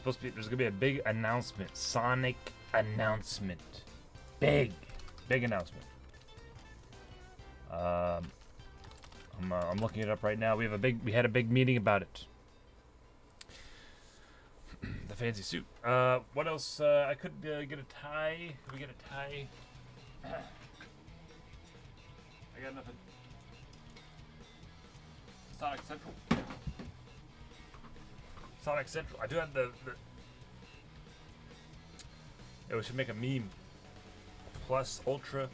There's gonna be a big announcement. Sonic announcement. Big announcement. I'm looking it up right now. We had a big meeting about it. The fancy suit. What else? I could get a tie. Could we get a tie? I got nothing. Sonic Central. Sonic Central. I do have the. Yeah, we should make a meme. Plus Ultra.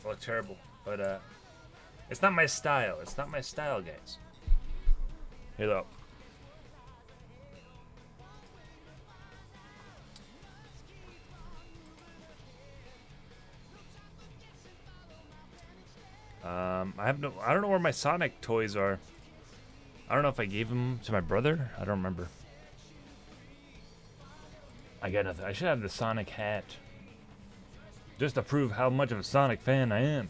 I look terrible, but it's not my style. It's not my style, guys. Here though. I don't know where my Sonic toys are. I don't know if I gave them to my brother. I don't remember. I got nothing. I should have the Sonic hat. Just to prove how much of a Sonic fan I am.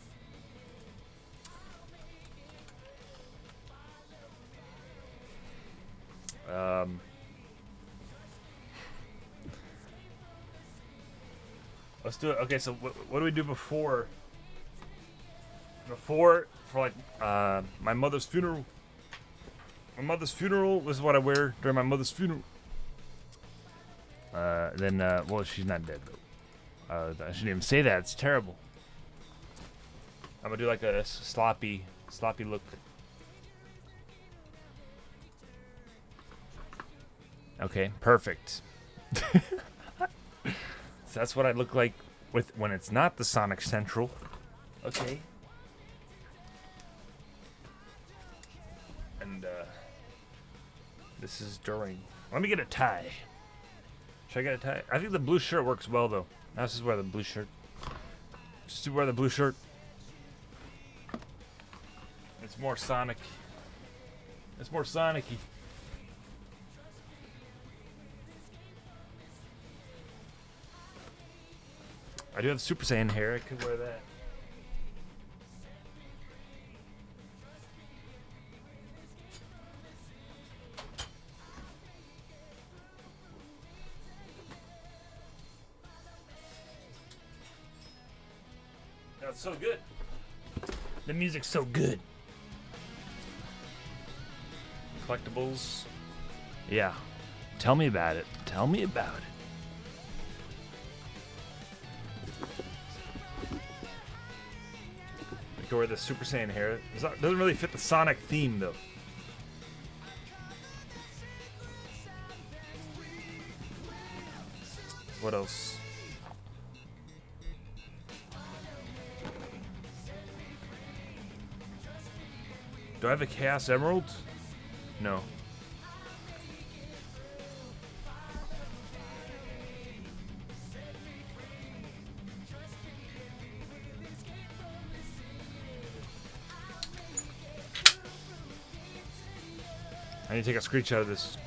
Let's do it. Okay, so what do we do before? For like my mother's funeral. My mother's funeral. This is what I wear during my mother's funeral. Well, she's not dead though. I shouldn't even say that. It's terrible. I'm gonna do like a sloppy look. Okay, perfect. So that's what I look like when it's not the Sonic Central. Okay. And this is during. Let me get a tie. Should I get a tie? I think the blue shirt works well though. Now let's just wear the blue shirt. Just wear the blue shirt. It's more Sonic. It's more Sonic-y. I do have Super Saiyan hair. I could wear that. That's so good. The music's so good. Collectibles. Yeah. Tell me about it. Tell me about it. I can wear the Super Saiyan hair. It doesn't really fit the Sonic theme though. What else? Do I have a Chaos Emerald? No. I need to take a screenshot of this.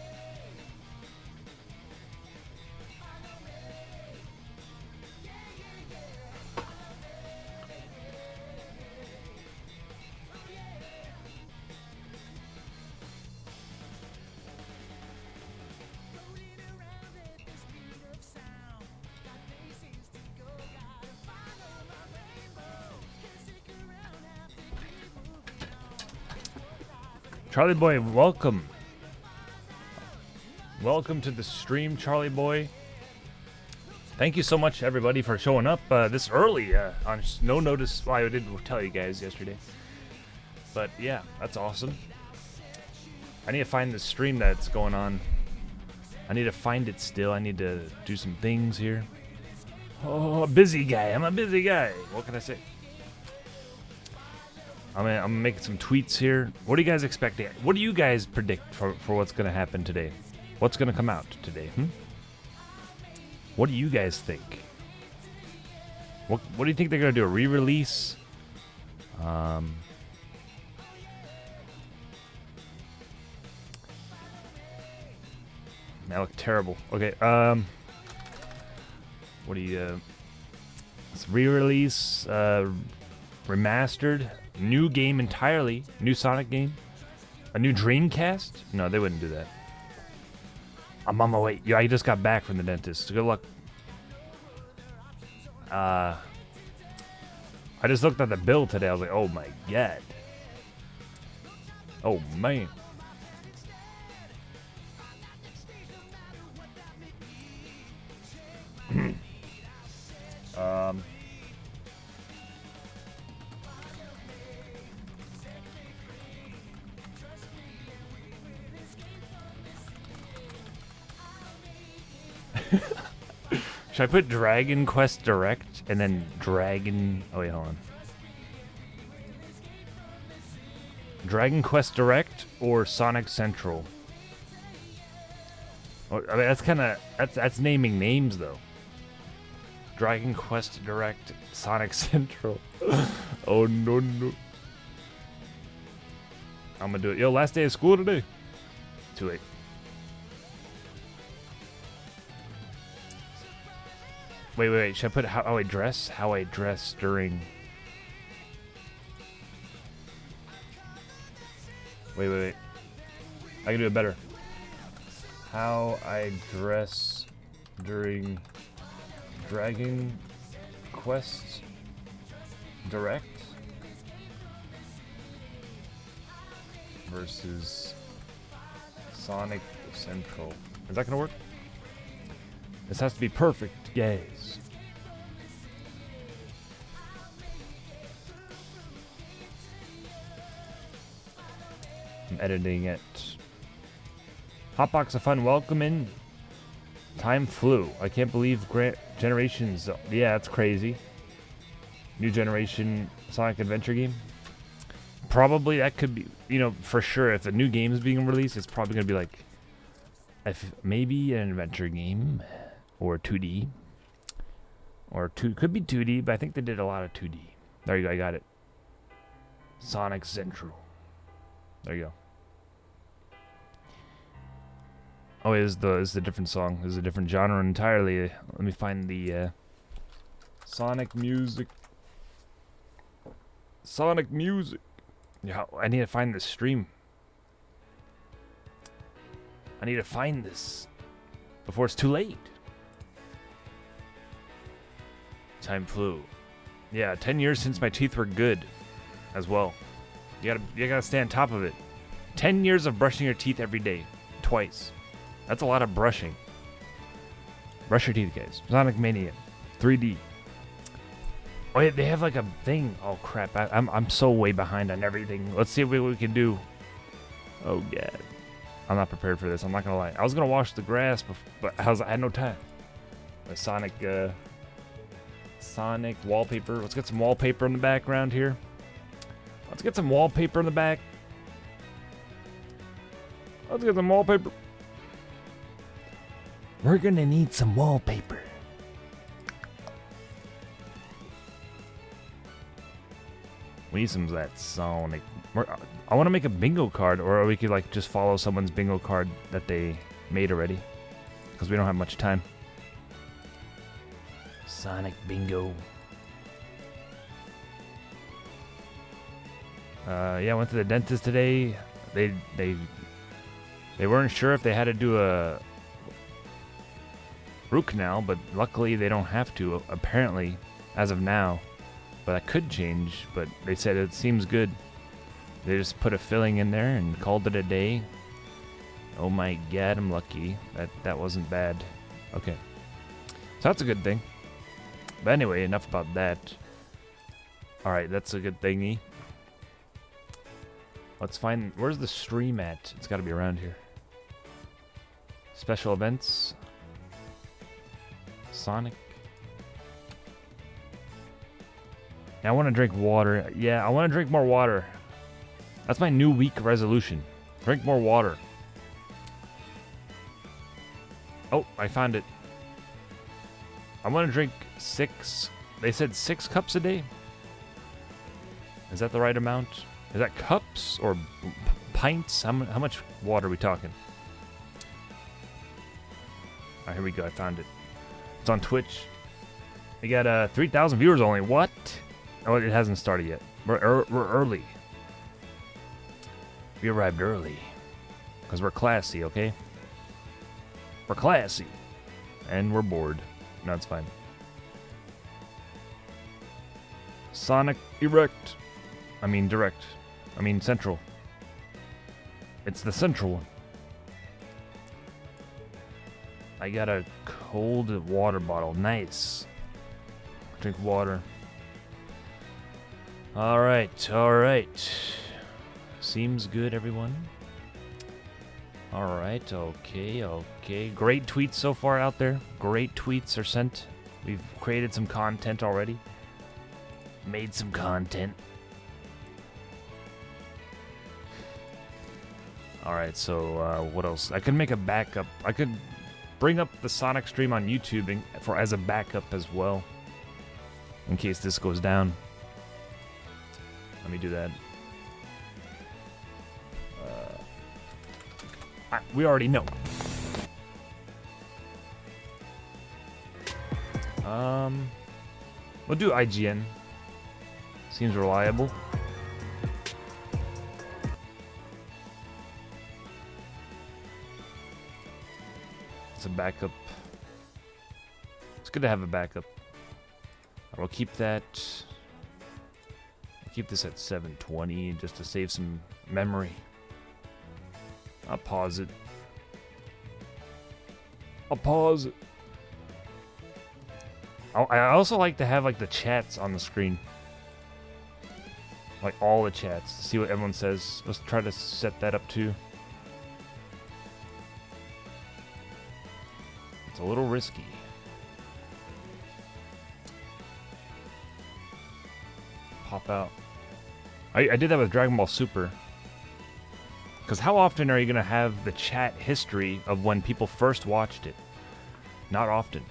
Charlie Boy, welcome. Welcome to the stream, Charlie Boy. Thank you so much, everybody, for showing up this early on no notice. Well, I didn't tell you guys yesterday. But yeah, that's awesome. I need to find the stream that's going on. I need to find it still. I need to do some things here. Oh, a busy guy. I'm a busy guy. What can I say? I'm making some tweets here. What are you guys expecting? What do you guys predict for what's going to happen today? What's going to come out today? What do you guys think? What do you think they're going to do? A re-release? I look terrible. Okay, what do you... it's re-release, remastered, new game entirely, new Sonic game. A new Dreamcast? No, they wouldn't do that. I'm on my way. Yeah, I just got back from the dentist. Good luck. I just looked at the bill today. I was like, oh my god. Oh man. Should I put Dragon Quest Direct and then Dragon... Oh, wait, hold on. Dragon Quest Direct or Sonic Central? Oh, I mean, that's kind of... That's naming names, though. Dragon Quest Direct, Sonic Central. Oh, no, no. I'm gonna do it. Yo, last day of school today. Too late. Wait. Should I put how I dress? How I dress during... Wait. I can do it better. How I dress during Dragon Quest Direct versus Sonic Central. Is that gonna work? This has to be perfect, guys. I'm editing it. Hotbox of Fun, welcome in. Time flew. I can't believe Generations. Yeah, that's crazy. New generation Sonic Adventure game. Probably that could be, you know, for sure. If a new game is being released, it's probably gonna be like, if maybe an adventure game. Or 2D. Or could be 2D, but I think they did a lot of 2D. There you go, I got it. Sonic Central. There you go. Oh, it is a different song. This is a different genre entirely. Let me find the Sonic music. Sonic music. Yeah, I need to find this stream. I need to find this before it's too late. Time flew. Yeah, 10 years since my teeth were good as well. You gotta stay on top of it. 10 years of brushing your teeth every day. Twice. That's a lot of brushing. Brush your teeth, guys. Sonic Mania. 3D. Oh yeah, they have like a thing. Oh crap, I'm so way behind on everything. Let's see what we can do. Oh god. I'm not prepared for this, I'm not gonna lie. I was gonna wash the grass, but I had no time. The Sonic wallpaper. Let's get some wallpaper in the background here. Let's get some wallpaper in the back. Let's get some wallpaper. We're gonna need some wallpaper. We need some of that Sonic. I want to make a bingo card, or we could like just follow someone's bingo card that they made already, because we don't have much time. Sonic bingo. Yeah, I went to the dentist today. They weren't sure if they had to do a root canal, but luckily they don't have to, apparently, as of now. But that could change, but they said it seems good. They just put a filling in there and called it a day. Oh my god, I'm lucky. That wasn't bad. Okay. So that's a good thing. But anyway, enough about that. Alright, that's a good thingy. Let's find... Where's the stream at? It's gotta be around here. Special events. Sonic. I want to drink water. Yeah, I want to drink more water. That's my new week resolution. Drink more water. Oh, I found it. I want to drink 6. They said 6 cups a day. Is that the right amount? Is that cups or pints? How much water are we talking? All right, here we go. I found it. It's on Twitch. We got 3,000 viewers only. What? Oh, it hasn't started yet. We're early. We arrived early. Because we're classy, okay? We're classy. And we're bored. No, it's fine. Sonic Erect. I mean, Direct. I mean, Central. It's the central one. I got a cold water bottle. Nice. Drink water. Alright, alright. Seems good, everyone. Alright, okay, okay. Great tweets so far out there. Great tweets are sent. We've created some content already. Made some content. Alright, so what else? I could make a backup. I could bring up the Sonic stream on YouTube as a backup as well. In case this goes down. Let me do that. We already know. We'll do IGN. Seems reliable. It's a backup. It's good to have a backup. I will keep that. I'll keep this at 720 just to save some memory. I'll pause it. I'll pause it. I also like to have like the chats on the screen. Like all the chats to see what everyone says. Let's try to set that up too. It's a little risky. Pop out. I did that with Dragon Ball Super. Because how often are you going to have the chat history of when people first watched it? Not often.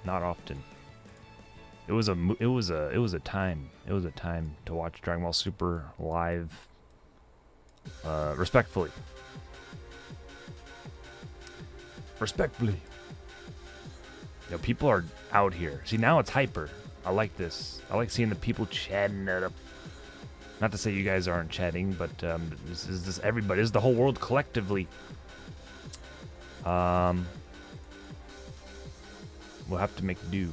Not often. It was a time. It was a time to watch Dragon Ball Super live. Respectfully. Respectfully. Yo, people are out here. See, now it's hyper. I like this. I like seeing the people chatting it up. Not to say you guys aren't chatting, but this is everybody. This is the whole world collectively. We'll have to make do.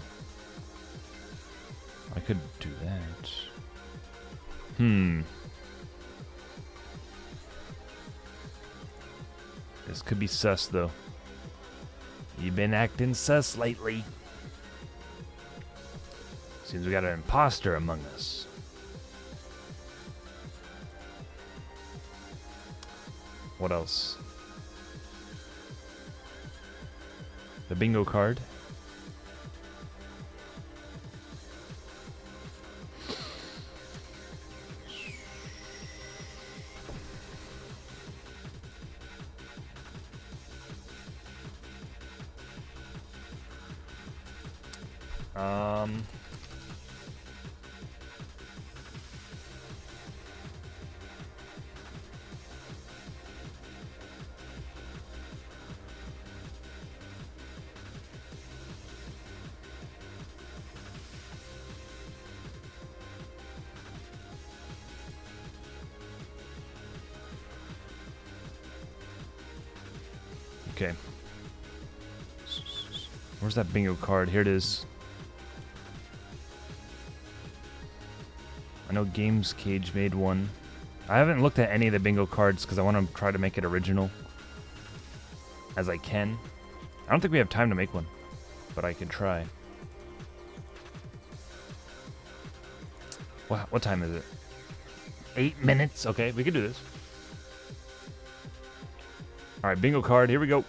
I could do that. This could be sus, though. You've been acting sus lately. Seems we got an imposter among us. What else? The bingo card. Okay. Where's that bingo card? Here it is. I know Games Cage made one. I haven't looked at any of the bingo cards because I want to try to make it original as I can. I don't think we have time to make one, but I can try. What time is it? 8 minutes? Okay, we can do this. Alright, bingo card, here we go.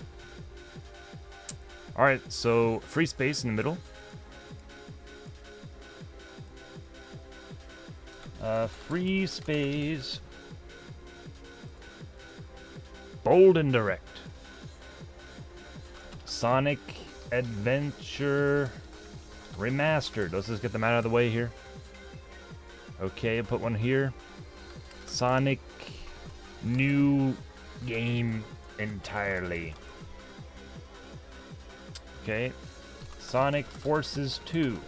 Alright, so free space in the middle. Free space. Bold and direct. Sonic Adventure Remastered. Let's just get them out of the way here. Okay, put one here. Sonic New Game Entirely. Okay. Sonic Forces 2.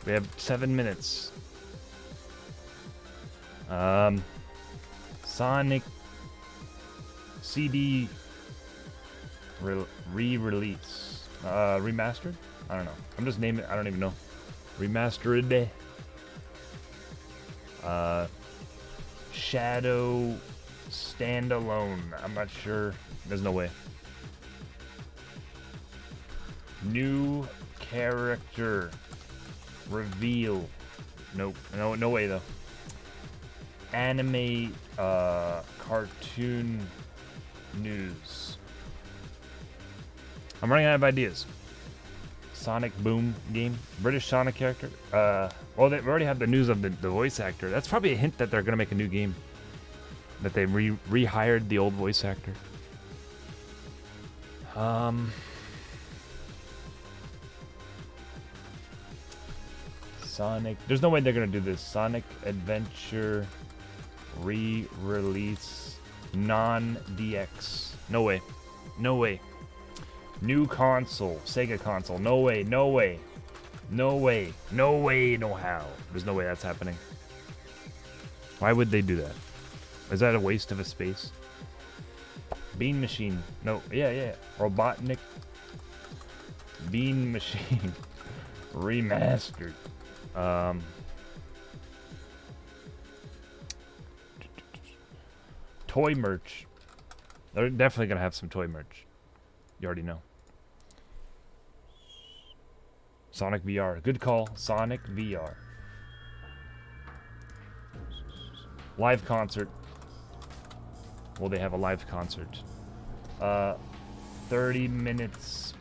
We have 7 minutes. Sonic CD re-release. Remastered? I don't know. I'm just naming it. I don't even know. Remastered. Shadow standalone. I'm not sure. There's no way. New character reveal. Nope. No way though. Anime cartoon news. I'm running out of ideas. Sonic Boom game. British Sonic character. Well, they already have the news of the voice actor. That's probably a hint that they're gonna make a new game. That they rehired the old voice actor. Sonic. There's no way they're gonna do this. Sonic Adventure re-release non-DX. No way. No way. New console. Sega console. No way. No way. No way. No way. No how. There's no way that's happening. Why would they do that? Is that a waste of a space? Bean Machine. No. Yeah. Robotnik. Bean Machine. Remastered. Toy merch. They're definitely gonna have some toy merch. You already know. Sonic VR. Good call. Sonic VR. Live concert. Will they have a live concert? 30 minutes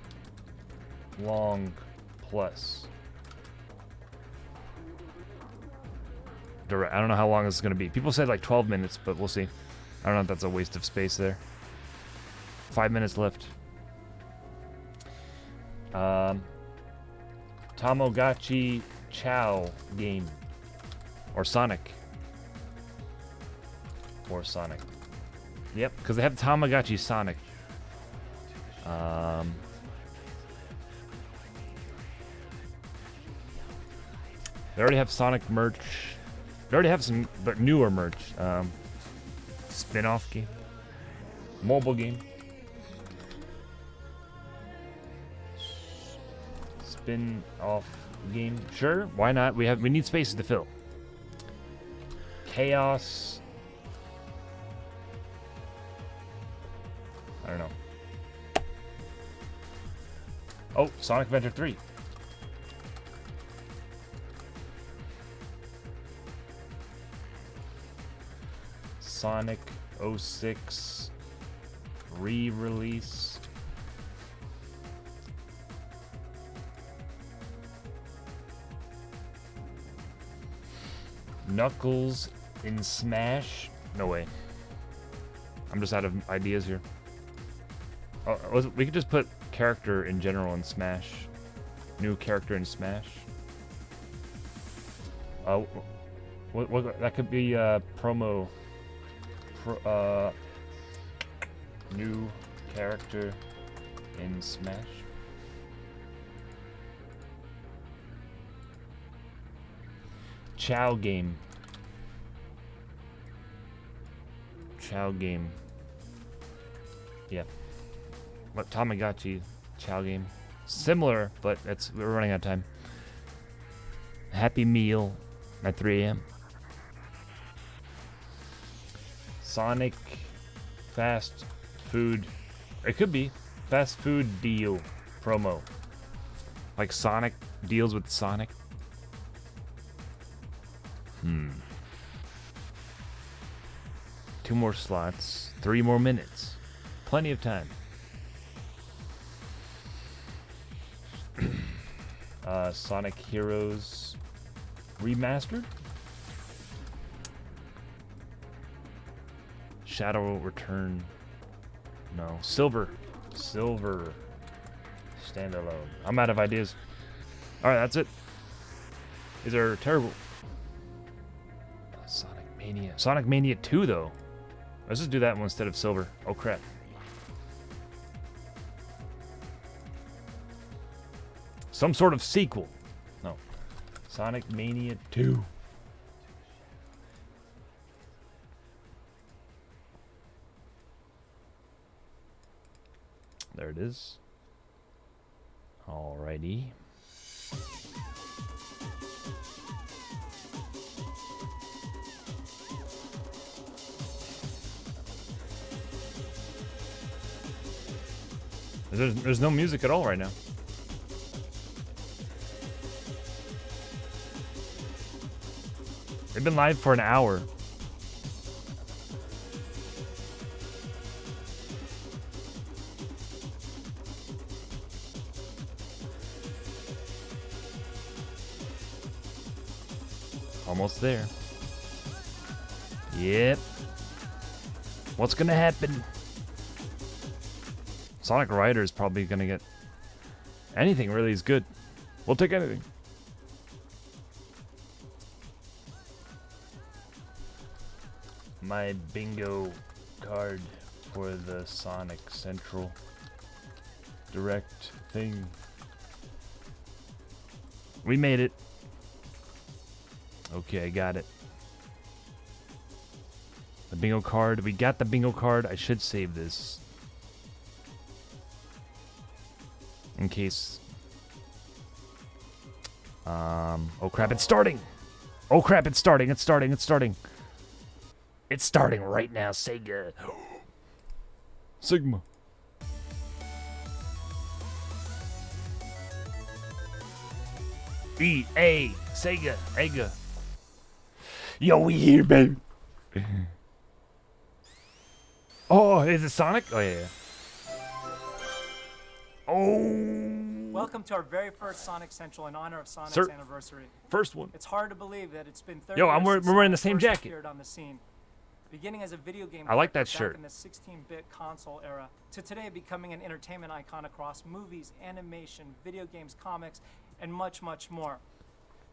long plus. I don't know how long this is going to be. People said like 12 minutes, but we'll see. I don't know if that's a waste of space there. 5 minutes left. Tamagotchi Chow game. Or Sonic. Or Sonic. Yep, because they have Tamagotchi Sonic. They already have Sonic merch. They already have some but newer merch. Spin-off game. Mobile game. Spin-off game. Sure, why not? We need spaces to fill. Chaos. I don't know. Oh, Sonic Adventure 3. Sonic 06 re-release. Knuckles in Smash? No way. I'm just out of ideas here. Oh, we could just put character in general in Smash. New character in Smash. What that could be promo. New character in Smash. Chow game. Chow game. Yeah. What Tamagotchi Chow game? Similar, but we're running out of time. Happy Meal at 3 a.m. Sonic fast food. It could be fast food deal promo. Like Sonic deals with Sonic. 2 more slots, 3 more minutes. Plenty of time. Sonic Heroes Remastered? Shadow Return. No. Silver. Silver. Standalone. I'm out of ideas. Alright, that's it. These are terrible. Sonic Mania. Sonic Mania 2, though. Let's just do that one instead of Silver. Oh, crap. Some sort of sequel. No. Sonic Mania 2. There it is. Alrighty. There's no music at all right now. They've been live for an hour. Almost there. Yep. What's gonna happen? Sonic Rider is probably gonna get anything really is good. We'll take anything. My bingo card for the Sonic Central Direct thing. We made it. Okay, I got it. The bingo card. We got the bingo card. I should save this. In case. Oh crap, it's starting! Oh crap, it's starting, it's starting, it's starting. It's starting right now, Sega. Sigma. EA, Sega, Ega. Yo, we here, baby. Oh, is it Sonic? Oh, yeah. Oh. Welcome to our very first Sonic Central in honor of Sonic's anniversary. First one. It's hard to believe that it's been 30 Yo, years we're since wearing the Sonic same first jacket. appeared on the scene. Beginning as a video game I like that character shirt. back in the 16-bit console era, to today becoming an entertainment icon across movies, animation, video games, comics, and much, much more.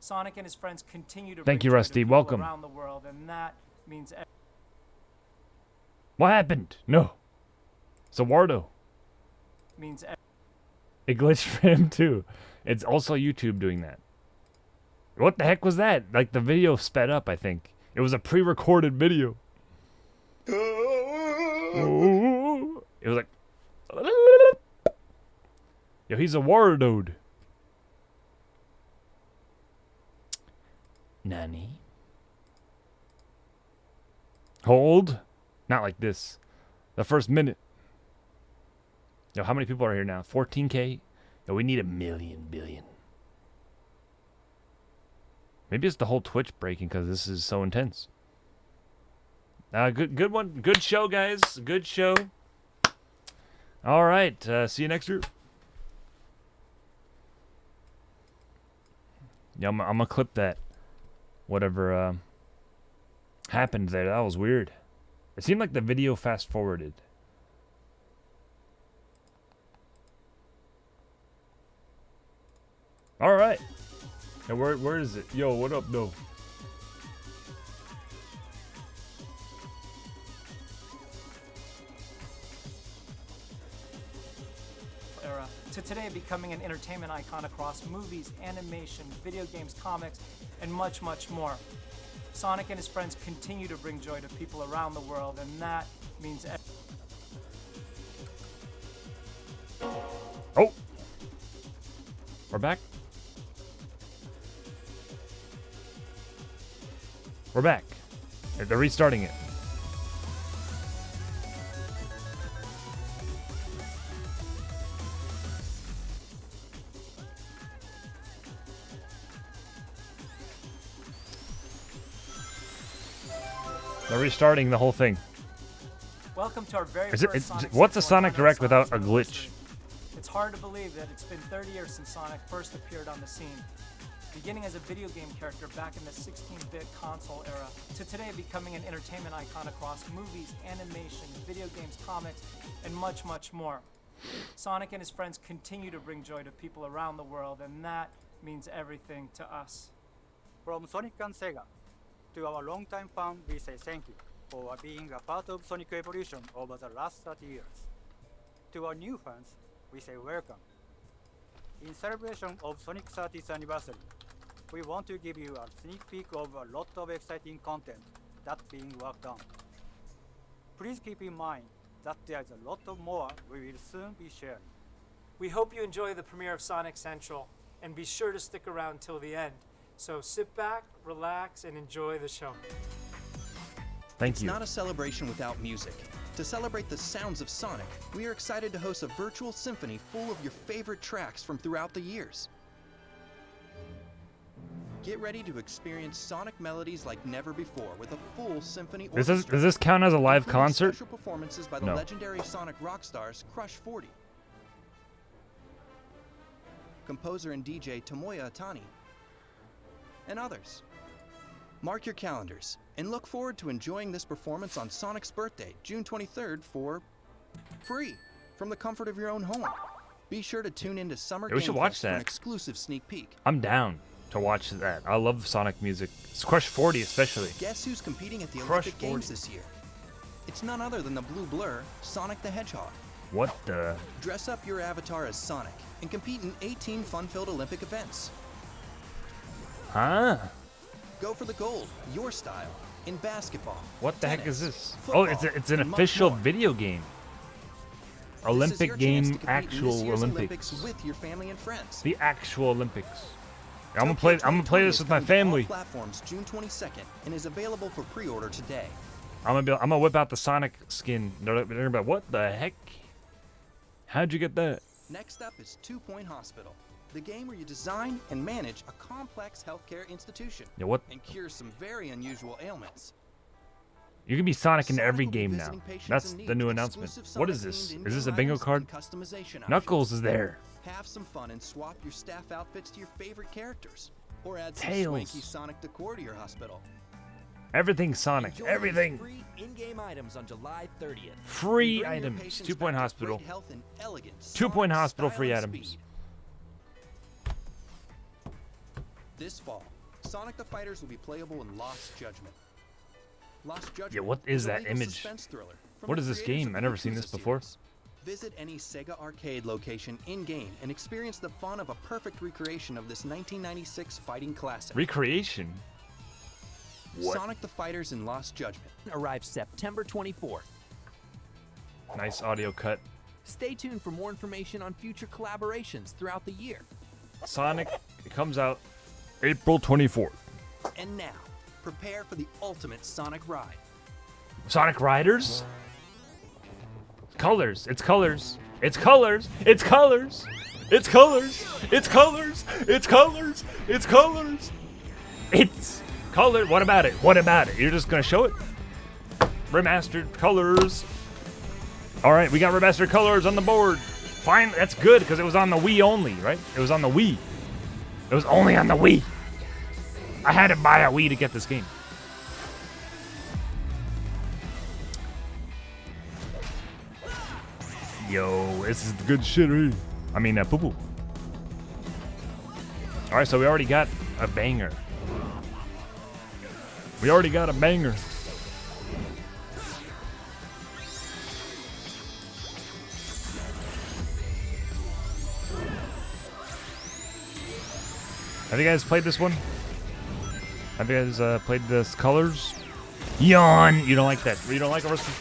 Sonic and his friends continue to Thank bring you, joy to Rusty. people Welcome. around the world, and that means What happened? No. It's a Wardo. means It glitched for him too. It's also YouTube doing that. What the heck was that? Like the video sped up, I think. It was a pre-recorded video. Ooh. It was like... Yo, he's a Wardo. Nani? Hold. Not like this. The first minute. Yo, how many people are here now? 14K? Yo, we need 1 million billion. Maybe it's the whole Twitch breaking because this is so intense. Good one. Good show, guys. Good show. All right. See you next year. Yeah, I'm going to clip that. Whatever happened there. That was weird. It seemed like the video fast forwarded. All right. Now where is it? Yo, what up, no? era, to today becoming an entertainment icon across movies, animation, video games, comics, and much, much more. Sonic and his friends continue to bring joy to people around the world, and that means... Oh! We're back. We're back. They're restarting it. They're restarting the whole thing. Welcome to our very Is it, first Sonic what's a Central in Sonic honor of Direct without a Sonic's glitch? anniversary. It's hard to believe that it's been 30 years since Sonic first appeared on the scene. Beginning as a video game character back in the 16-bit console era, to today becoming an entertainment icon across movies, animation, video games, comics, and much, much more. Sonic and his friends continue to bring joy to people around the world, and that means everything to us. From Sonic and Sega, to our longtime fan, we say thank you for being a part of Sonic Evolution over the last 30 years. To our new fans, we say welcome. In celebration of Sonic's 30th anniversary, we want to give you a sneak peek of a lot of exciting content that's being worked on. Please keep in mind that there's a lot of more we will soon be sharing. We hope you enjoy the premiere of Sonic Central, and be sure to stick around till the end. So sit back, relax, and enjoy the show. Thank It's you. not a celebration without music. To celebrate the sounds of Sonic, we are excited to host a virtual symphony full of your favorite tracks from throughout the years. Get ready to experience Sonic melodies like never before with a full symphony orchestra. Does this count as a live including concert? Special performances by the No. legendary Sonic rock stars Crush 40, composer and DJ Tomoya Atani, and others. Mark your calendars and look forward to enjoying this performance on Sonic's birthday, June 23rd, for free from the comfort of your own home. Be sure to tune into Summer Yeah, we Game should watch Fest for an that. exclusive sneak peek. I'm down to watch that. I love Sonic music. It's Crush 40 especially. Guess who's competing at the Crush Olympic Games 40. this year? It's none other than the blue blur, Sonic the Hedgehog. What the? Dress up your avatar as Sonic and compete in 18 fun-filled Olympic events. Huh? Go for the gold, your style, in basketball. What the heck is tennis, this? football, Oh, it's an and much official more. video game. This is your Olympic chance game, to compete in this actual year's Olympics. with your family and friends. The actual Olympics. I'm gonna Tokyo play 2020 this is with my coming to all family. Platforms June 22nd and is available for pre-order today. I'm gonna whip out the Sonic skin. They're gonna be like, what the heck? How'd you get that? Next up is 2 Point Hospital, the game where you design and manage a complex healthcare institution Yeah, what? and cure some very unusual ailments. You can be Sonic in Sonic every will be game now. visiting patients That's in need the new with announcement. exclusive What is Sonic this? themed Is this a in-game bingo items card? and customization options. Knuckles is there. Have some fun and swap your staff outfits to your favorite characters, or add some Tails. swanky Sonic decor to your hospital. Everything Sonic. Enjoy Everything. these free in-game items on July 30th. Free Bring your items. patients 2 Point back to Hospital. great health and elegance, 2 Point Sonic Hospital style free and items. speed. This fall, Sonic the Fighters will be playable in Lost Judgment. Lost Judgment. Yeah, what is a that legal image? suspense thriller from What the is this creators game? of I the never seen Yakuza this before. series. Visit any Sega arcade location in-game and experience the fun of a perfect recreation of this 1996 fighting classic. Recreation. What? Sonic the Fighters in Lost Judgment. Arrives September 24th. Nice audio cut. Stay tuned for more information on future collaborations throughout the year. Sonic. It comes out April 24th. And now, prepare for the ultimate Sonic ride. Sonic Riders. Colors. It's colors. It's colors. It's colors. It's colors. It's colors. It's colors. It's colors. It's color. What about it? What about it? You're just gonna show it? Remastered colors. All right, we got remastered colors on the board. Fine, that's good because it was on the Wii only, right? It was on the Wii. It was only on the Wii. I had to buy a Wii to get this game. Yo, this is the good shit, right? I mean, poo-poo. All right, so we already got a banger. We already got a banger. Have you guys played this one? Have you guys played this Colors? Yawn! You don't like that. You don't like it, Rusty?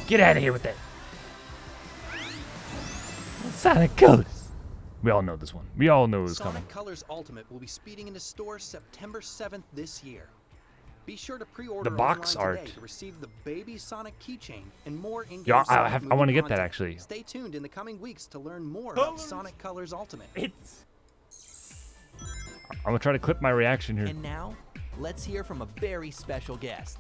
Get out of here with that. Sonic Colors. We all know this one. We all know it's Sonic coming. Colors Ultimate will be speeding into stores September 7th this year. Be sure to pre-order The box online art. today to receive the Baby Sonic keychain and more in-game Yeah, Sonic I want to movie get that content. actually. Stay tuned in the coming weeks to learn more about Colors. Sonic Colors Ultimate. I'm gonna try to clip my reaction here. And now, let's hear from a very special guest.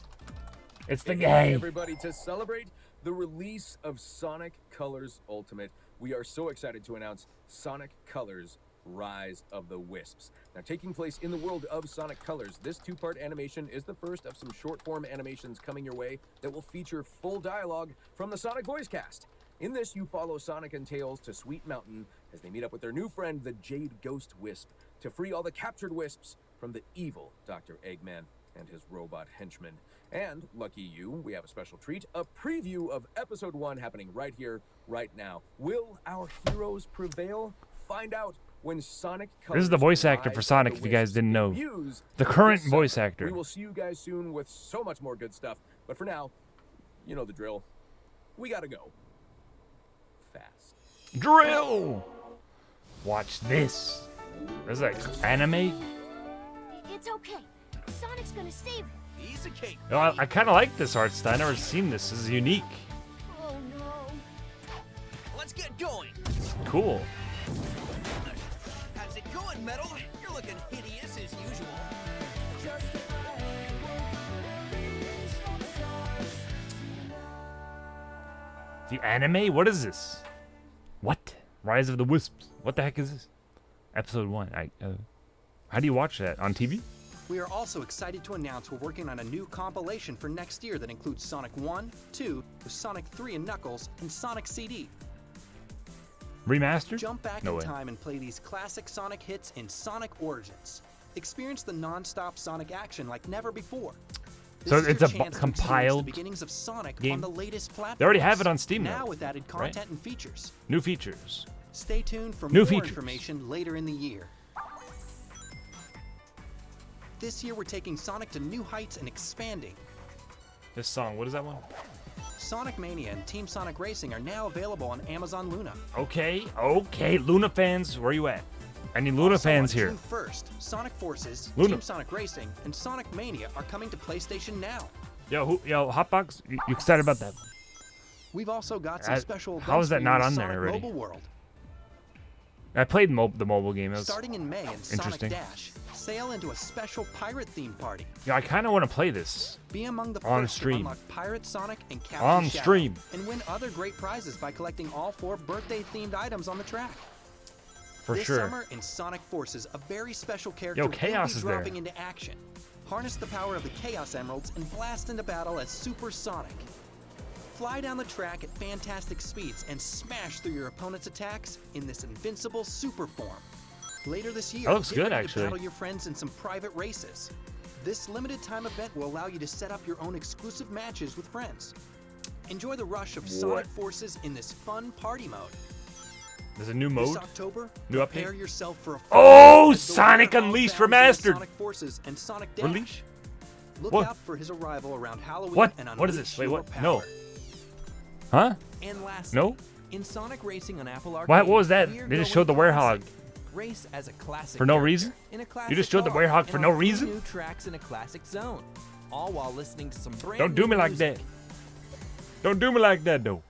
It's the Hey, guy. everybody, to celebrate the release of Sonic Colors Ultimate, we are so excited to announce Sonic Colors Rise of the Wisps. Now, taking place in the world of Sonic Colors, this two-part animation is the first of some short-form animations coming your way that will feature full dialogue from the Sonic voice cast. In this, you follow Sonic and Tails to Sweet Mountain as they meet up with their new friend, the Jade Ghost Wisp, to free all the captured Wisps from the evil Dr. Eggman and his robot henchmen. And, lucky you, we have a special treat, a preview of Episode 1 happening right here, right now. Will our heroes prevail? Find out when Sonic Colors This is the voice actor Rise for of Sonic, the if you guys Wisps didn't know. debuts The this current summer. voice actor. We will see you guys soon with so much more good stuff. But for now, you know the drill. we gotta go. Fast. Drill! Watch this. Is that anime? It's okay. Sonic's gonna save him. Piece of cake. You know, I kind of like this art style. I've never seen this. This is unique. Oh no. Let's get going. Cool. How's it going, Metal? You're looking hideous as usual. The anime? What is this? What? Rise of the Wisps. What the heck is this? Episode 1. How do you watch that? On TV? We are also excited to announce we're working on a new compilation for next year that includes Sonic 1, 2, Sonic 3 and Knuckles, and Sonic CD. Remastered? Jump back No in way. time and play these classic Sonic hits in Sonic Origins. Experience the non-stop Sonic action like never before. This So is it's your a chance to experience compiled the beginnings of Sonic game? on the latest platforms. They already have it on Steam now now, with added right? content and features. New features. Stay tuned for New more features. information later in the year. This year we're taking Sonic to new heights and expanding. This song, what is that one? Sonic Mania and Team Sonic Racing are now available on Amazon Luna. Okay. Luna fans, where you at? I need Luna Also fans on here. June 1st, Sonic Forces, Luna. Team Sonic Racing, and Sonic Mania are coming to PlayStation Now. Yo, Hotbox, you excited about that? We've also got some special how is events that for you not in on Sonic there already? Mobile World. I played the mobile game. It was, Starting in May in Sonic interesting. Dash, sail into a special pirate themed party. yeah, I kind of want to play this. Be among the On first to stream. unlock Pirate Sonic and Captain On Shadow, stream. and win other great prizes by collecting all 4 birthday-themed items on the track. For this sure. summer in Sonic Forces, a very special character Yo, Chaos will is be there. dropping into action. Harness the power of the Chaos Emeralds and blast into battle as Super Sonic. Fly down the track at fantastic speeds and smash through your opponent's attacks in this invincible super form. Later this year, That looks get good, ready actually. to battle your friends in some private races. This limited time event will allow you to set up your own exclusive matches with friends. Enjoy the rush of Sonic Forces in this fun party mode. There's a new This mode. October, New prepare update? yourself for a Oh, as the Sonic Warthog Unleashed bounds into Remastered. Sonic Forces and Sonic Dash. Release? Look What? out for his arrival around Halloween What? and What is unleash this? Wait, your what? power. No. Huh? And lastly, No? in Sonic Racing on Apple Arcade, What was that? we're They just going showed the classic. Werehog. Race as a classic For no character reason? in a You classic just showed the car Werehog and for on no 3 reason? New tracks in a classic zone, all while listening to some brand Don't do new me like music. that. Don't do me like that, though.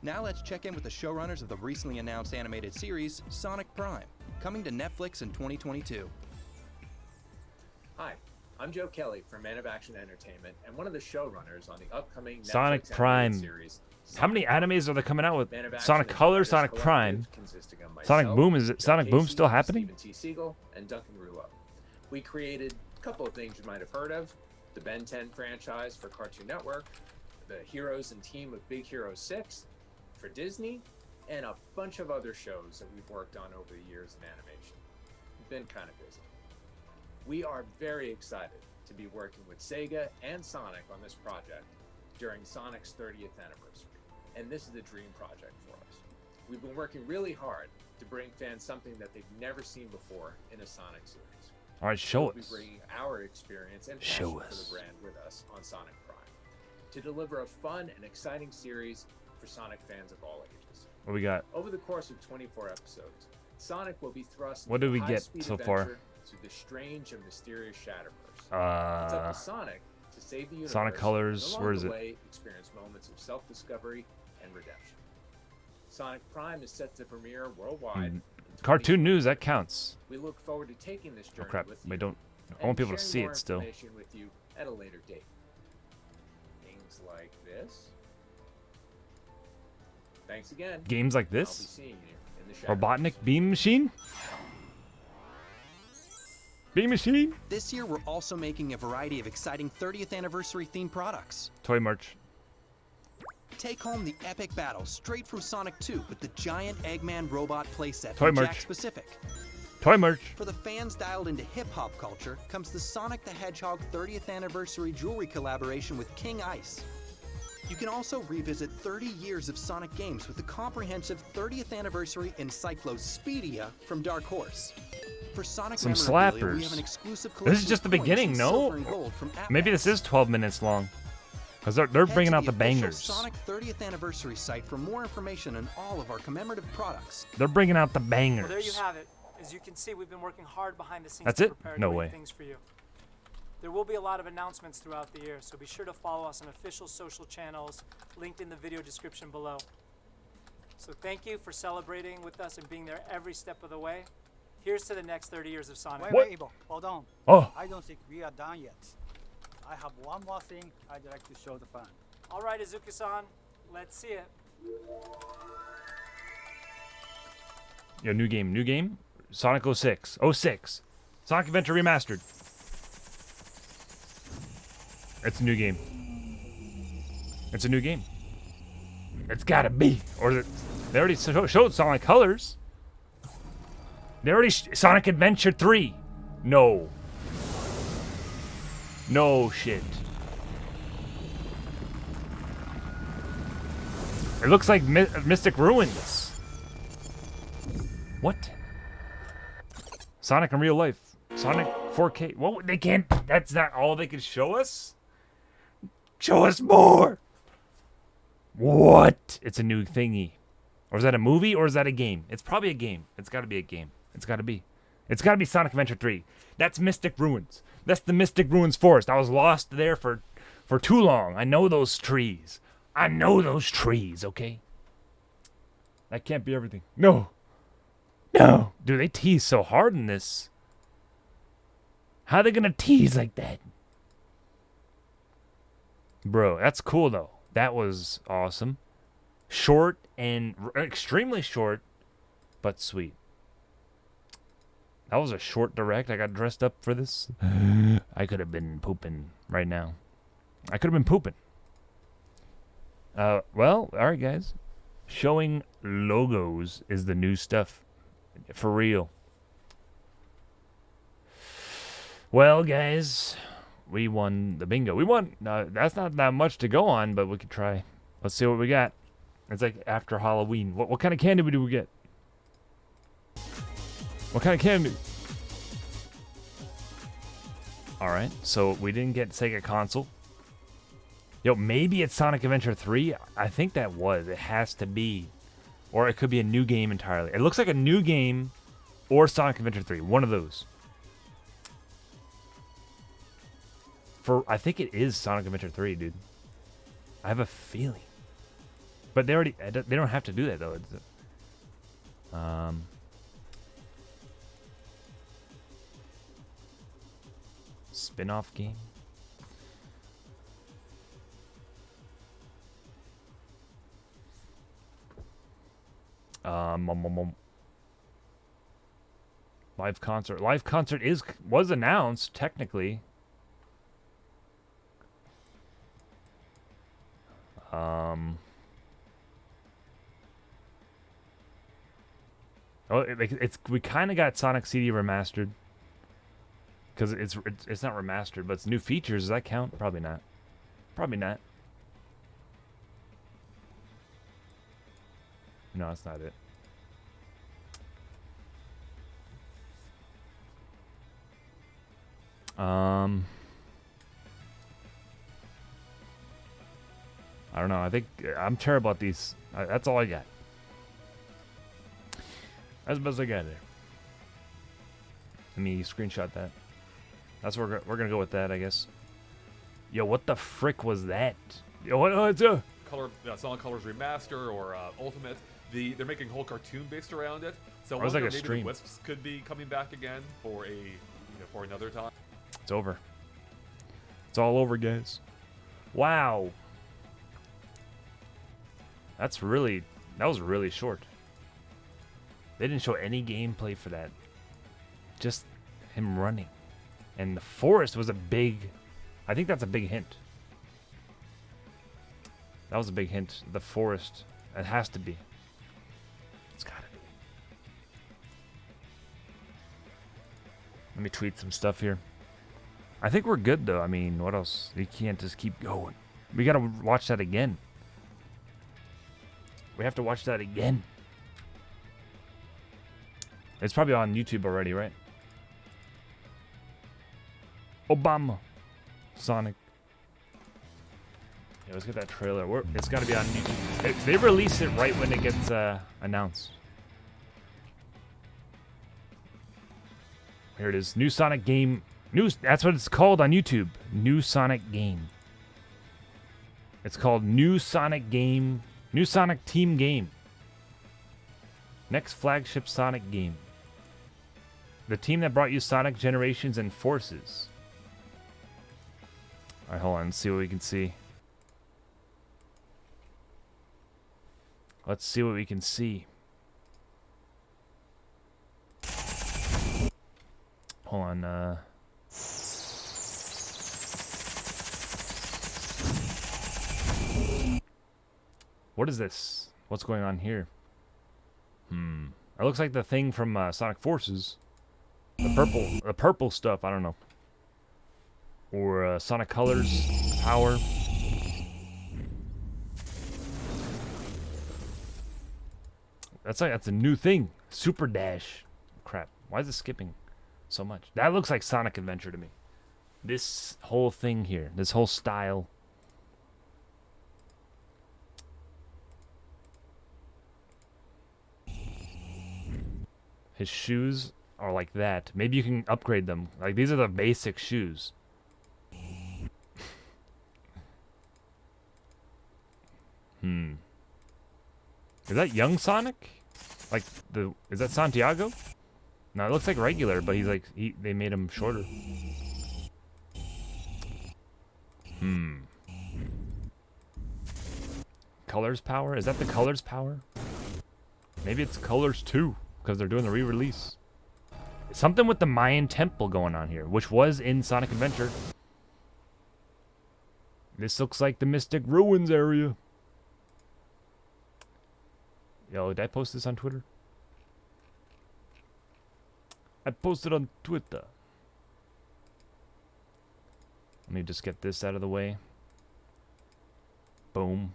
Now let's check in with the showrunners of the recently announced animated series, Sonic Prime, coming to Netflix in 2022. Hi, I'm Joe Kelly from Man of Action Entertainment and one of the showrunners on the upcoming Sonic Netflix Prime. animated series. How many animes are they coming out with? Man of Action Sonic is an Color, artist Sonic collective Prime. consisting of Sonic myself, Boom, is it Joe Sonic Boom Casey, still happening? Steven T. Siegel, and Duncan Rouleau. We created a couple of things you might have heard of: the Ben 10 franchise for Cartoon Network, the Heroes and Team of Big Hero 6 for Disney, and a bunch of other shows that we've worked on over the years in animation. We've been kind of busy. We are very excited to be working with Sega and Sonic on this project during Sonic's 30th anniversary. And this is the dream project for us. We've been working really hard to bring fans something that they've never seen before in a Sonic series. All right, show We'll be us. bringing our experience and Show passion for us. the brand with us on Sonic Prime to deliver a fun and exciting series for Sonic fans of all ages. What we got? Over the course of 24 episodes, Sonic will be thrust What into did we a get high-speed so far? adventure through the strange and mysterious Shatterverse. It's up to Sonic to save the universe. Sonic Colors, and along where is the it? way, experience moments of self-discovery and redemption. Sonic Prime is set to premiere worldwide. in Cartoon 2020. News, that counts. We look forward to taking this Oh journey crap, with you. we don't. I and want people to sharing see more it still. information with you at a later date. Things like this. Thanks again. Games like I'll be this? seeing you in the Shatterverse. Robotnik Beam Machine? Beam Machine? This year, we're also making a variety of exciting 30th anniversary themed products. Toy merch. Take home the epic battle straight from Sonic 2 with the giant Eggman robot playset Toy from merch. Jakks Pacific. Toy merch. For the fans dialed into hip-hop culture comes the Sonic the Hedgehog 30th anniversary jewelry collaboration with King Ice. You can also revisit 30 years of Sonic games with the comprehensive 30th anniversary Encyclopedia from Dark Horse. For Sonic Some memorabilia, we slappers. have an exclusive This is collection just of the coins beginning, in no? silver and gold from Maybe Atlas. this is 12 minutes long. Because they're Head bringing to out the official bangers. Sonic 30th anniversary site for more information on all of our commemorative products. They're bringing out the bangers. Well, there you have it. As you can see, we've been working hard behind the scenes That's to it? prepare No great way. things for you. There will be a lot of announcements throughout the year, so be sure to follow us on official social channels linked in the video description below. So thank you for celebrating with us and being there every step of the way. Here's to the next 30 years of Sonic. Wait, What? wait, Ivo, hold on. Oh. I don't think we are done yet. I have one more thing I'd like to show the fan. All right, Izuka-san, let's see it. Yo, new game. Sonic 06. 06. Sonic Adventure Remastered. It's a new game. It's a new game. It's gotta be. Or they already showed Sonic Colors. They already Sonic Adventure 3. No. No shit. It looks like Mystic Ruins. What? Sonic in real life. Sonic 4K. What? They can't. That's not all they can show us? Show us more. What? It's a new thingy. Or is that a movie or is that a game? It's probably a game. It's got to be a game. It's got to be. It's got to be Sonic Adventure 3. That's Mystic Ruins. That's the Mystic Ruins Forest. I was lost there for too long. I know those trees. I know those trees, okay? That can't be everything. No. No. Dude, they tease so hard in this. How are they going to tease like that? Bro, that's cool, though. That was awesome. Short and extremely short, but sweet. That was a short direct. I got dressed up for this. I could have been pooping right now. I could have been pooping. Well, all right, guys. Showing logos is the new stuff. For real. Well, guys, we won the bingo. We won. That's not that much to go on, but we could try. Let's see what we got. It's like after Halloween. What kind of candy do we get? What kind of candy? All right, so we didn't get Sega console. Yo, maybe it's Sonic Adventure 3. I think that was. It has to be. Or it could be a new game entirely. It looks like a new game or Sonic Adventure 3. One of those. I think it is Sonic Adventure 3, dude. I have a feeling. But they don't have to do that, though. Spin-off game. Live concert. Live concert was announced technically. We kind of got Sonic CD remastered because it's not remastered, but it's new features. Does that count? Probably not. Probably not. No, that's not it. I don't know. I think I'm terrible at these. That's all I got. That's the best I got there. Let me screenshot that. That's where we're gonna go with that, I guess. Yo, what the frick was that? Yo, what? Oh, it's a Sonic Colors Remaster or Ultimate. They're making a whole cartoon based around it. So it was like a maybe stream. The Wisps could be coming back again for for another time. It's over. It's all over, guys. Wow. That was really short. They didn't show any gameplay for that. Just him running. And the forest was I think that's a big hint. That was a big hint. The forest. It has to be. It's gotta be. Let me tweet some stuff here. I think we're good, though. I mean, what else? You can't just keep going. We gotta watch that again. We have to watch that again. It's probably on YouTube already, right? Obama. Sonic. Yeah, let's get that trailer. It's got to be on YouTube. They release it right when it gets announced. Here it is. New Sonic game. That's what it's called on YouTube. New Sonic game. It's called New Sonic game. New Sonic team game. Next flagship Sonic game. The team that brought you Sonic Generations and Forces. Alright, hold on. Let's see what we can see. Let's see what we can see. Hold on. What is this? What's going on here? It looks like the thing from Sonic Forces. The purple stuff. I don't know. Or Sonic Colors power. That's a new thing. Super Dash. Crap. Why is it skipping so much? That looks like Sonic Adventure to me. This whole thing here. This whole style. His shoes are like that. Maybe you can upgrade them. Like, these are the basic shoes. Is that young Sonic? Like, is that Santiago? No, it looks like regular, but he's like, they made him shorter. Colors power? Is that the Colors power? Maybe it's Colors 2, because they're doing the re-release. Something with the Mayan temple going on here, which was in Sonic Adventure. This looks like the Mystic Ruins area. Yo, did I post this on Twitter? I posted on Twitter. Let me just get this out of the way. Boom.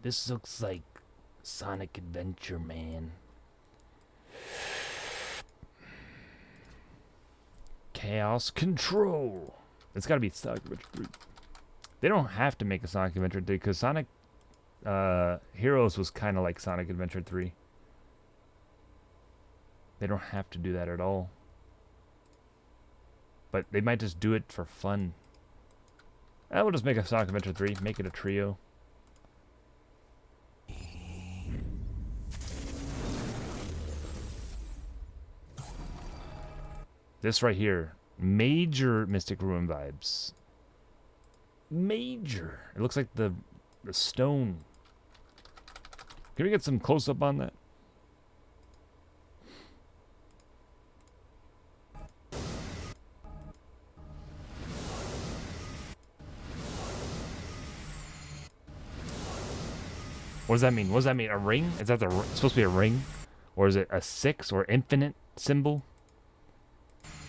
This looks like Sonic Adventure, man. Chaos Control. It's gotta be Sonic Adventure 3. They don't have to make a Sonic Adventure 3 because Sonic Heroes was kind of like Sonic Adventure 3. They don't have to do that at all. But they might just do it for fun. We'll just make a Sonic Adventure 3. Make it a trio. This right here. Major Mystic Ruin vibes. Major. It looks like the stone. Can we get some close up on that? What does that mean? What does that mean? A ring? Is that supposed to be a ring? Or is it a 6 or infinite symbol?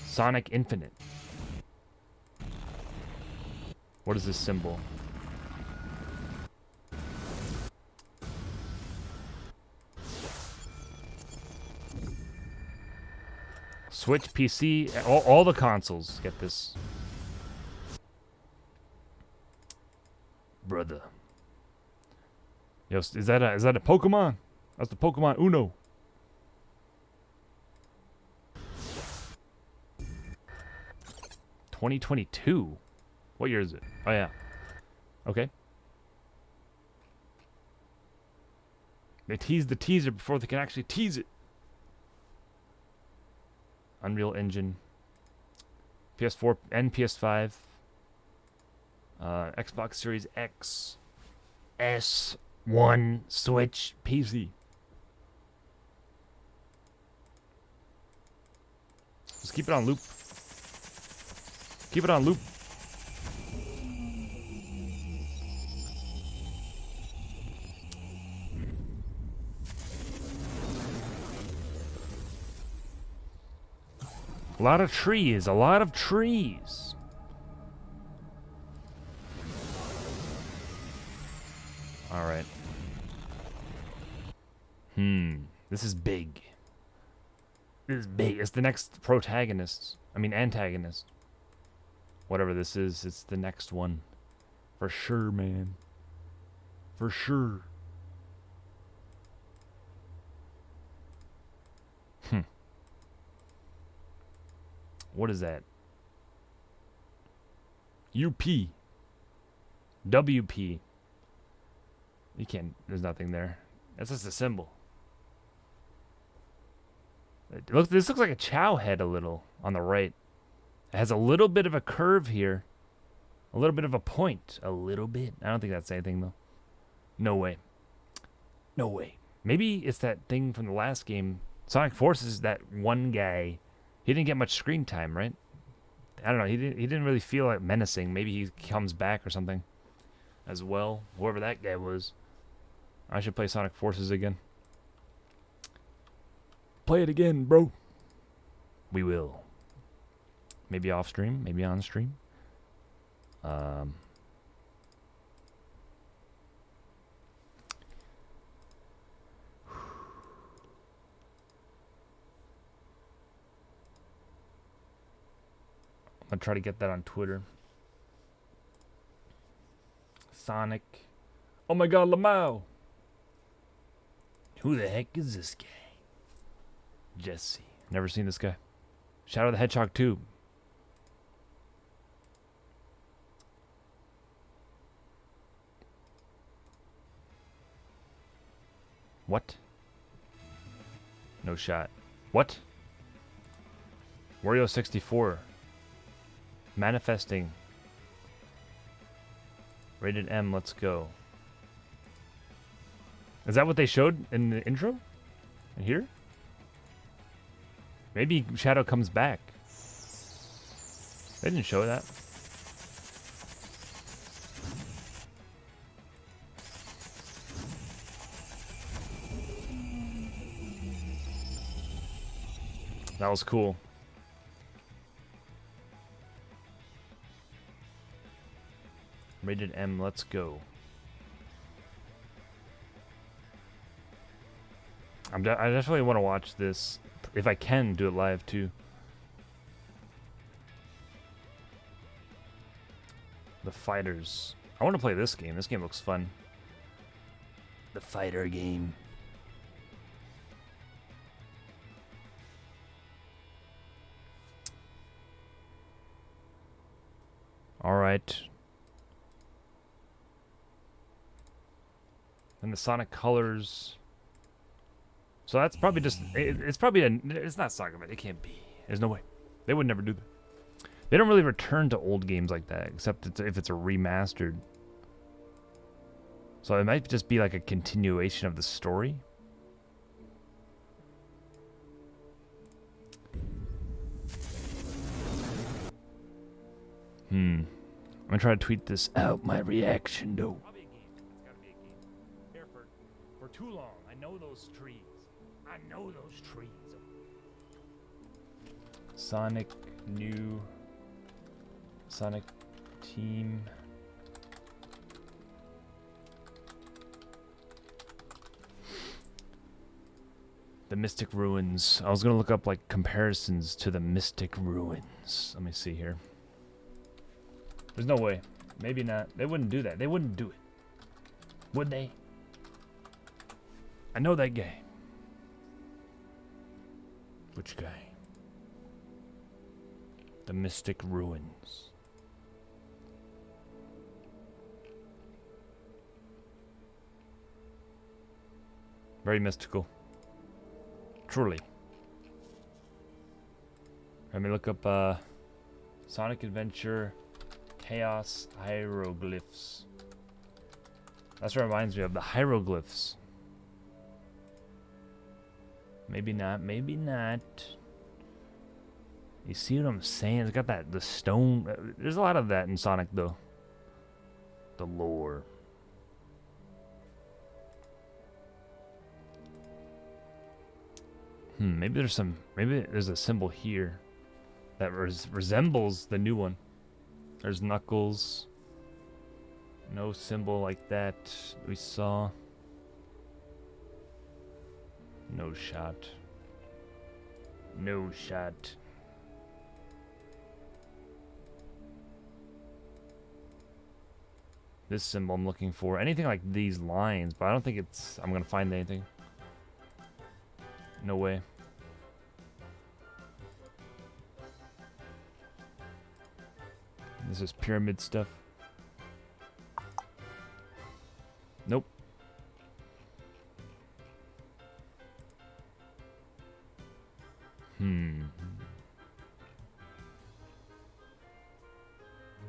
Sonic Infinite. What is this symbol? Switch, PC, all the consoles get this. Brother. Yo, is that a Pokemon? That's the Pokemon Uno. (2022). What year is it? Oh yeah. Okay. They teased the teaser before they can actually tease it. Unreal Engine. PS4 and PS5. Xbox Series X. S1 Switch PC. Just keep it on loop. Keep it on loop. A lot of trees, a lot of trees. All right. This is big. This is big. It's the next protagonist. I mean, antagonist. Whatever this is, it's the next one. For sure, man. For sure. What is that? UP. WP. You can't, there's nothing there. That's just a symbol. Look, this looks like a Chow head a little on the right. It has a little bit of a curve here. A little bit of a point. A little bit. I don't think that's anything, though. No way. No way. Maybe it's that thing from the last game. Sonic Forces, that one guy. He didn't get much screen time, right? I don't know. He didn't really feel like menacing. Maybe he comes back or something as well. Whoever that guy was. I should play Sonic Forces again. Play it again, bro. We will. Maybe off stream, maybe on stream. I'm gonna try to get that on Twitter. Sonic. Oh my god, Lamau. Who the heck is this guy? Jesse. Never seen this guy. Shadow the Hedgehog 2. What? No shot. What? Wario 64. Manifesting. Rated M, let's go. Is that what they showed in the intro? In here? Maybe Shadow comes back. They didn't show that. That was cool. Rated M, let's go. I definitely want to watch this. If I can, do it live too. The Fighters. I want to play this game. This game looks fun. The fighter game. Alright. And the Sonic Colors. So that's probably just, it's probably it's not Sonic Adventure. It can't be. There's no way. They would never do that. They don't really return to old games like that, except if it's a remastered. So it might just be like a continuation of the story. I'm gonna try to tweet this out, my reaction though. Probably a game. It's gotta be a game. Here for too long. I know those trees. I know those trees. Sonic new Sonic team. The Mystic Ruins. I was gonna look up like comparisons to the Mystic Ruins. Let me see here. There's no way. Maybe not. They wouldn't do that. They wouldn't do it. Would they? I know that guy. Which guy? The Mystic Ruins. Very mystical. Truly. Let me look up Sonic Adventure Chaos Hieroglyphs. That's what reminds me of the hieroglyphs. Maybe not, maybe not. You see what I'm saying? It's got that, the stone. There's a lot of that in Sonic though. The lore. Maybe there's some, maybe there's a symbol here that resembles the new one. There's Knuckles. No symbol like that we saw. No shot. No shot. This symbol I'm looking for. Anything like these lines, but I don't think I'm gonna find anything. No way. This is pyramid stuff. Nope.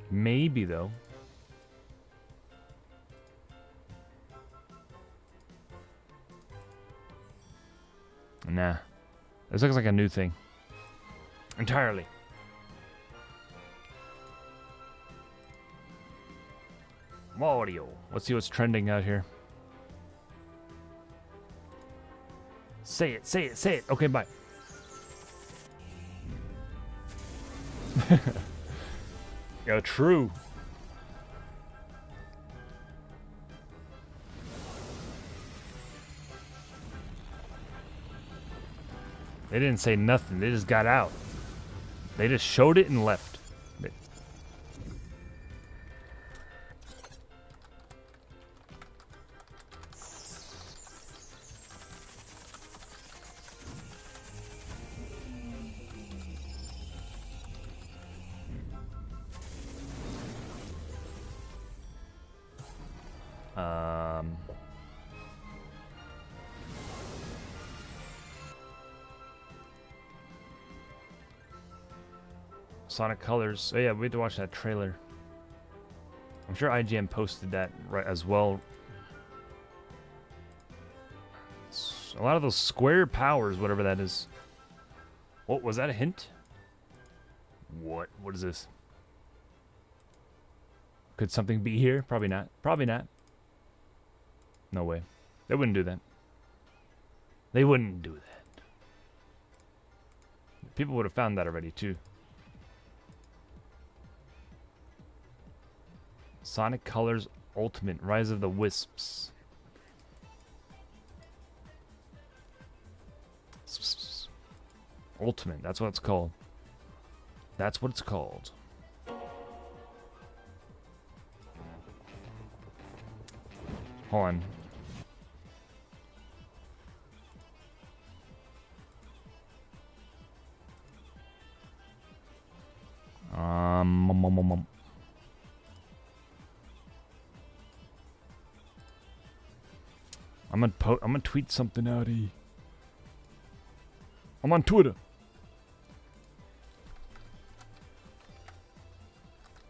Maybe though. Nah. This looks like a new thing. Entirely. Mario. Let's see what's trending out here. Say it, say it, say it. Okay, bye. Yo, true. They didn't say nothing. They just got out. They just showed it and left. Sonic Colors. Oh yeah, we had to watch that trailer. I'm sure IGN posted that right as well. A lot of those square powers, whatever that is. What was that a hint? What? What is this? Could something be here? Probably not. Probably not. No way. They wouldn't do that. They wouldn't do that. People would have found that already too. Sonic Colors Ultimate, Rise of the Wisps. Ultimate, that's what it's called. That's what it's called. Hold on. I'm gonna tweet something out. I'm on Twitter.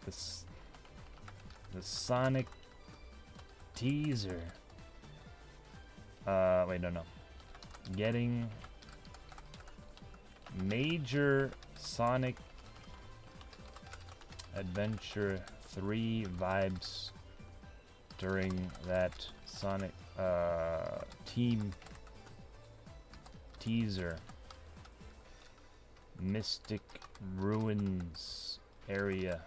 The Sonic teaser. Wait, no. Getting major Sonic Adventure 3 vibes during that Sonic team teaser. Mystic Ruins area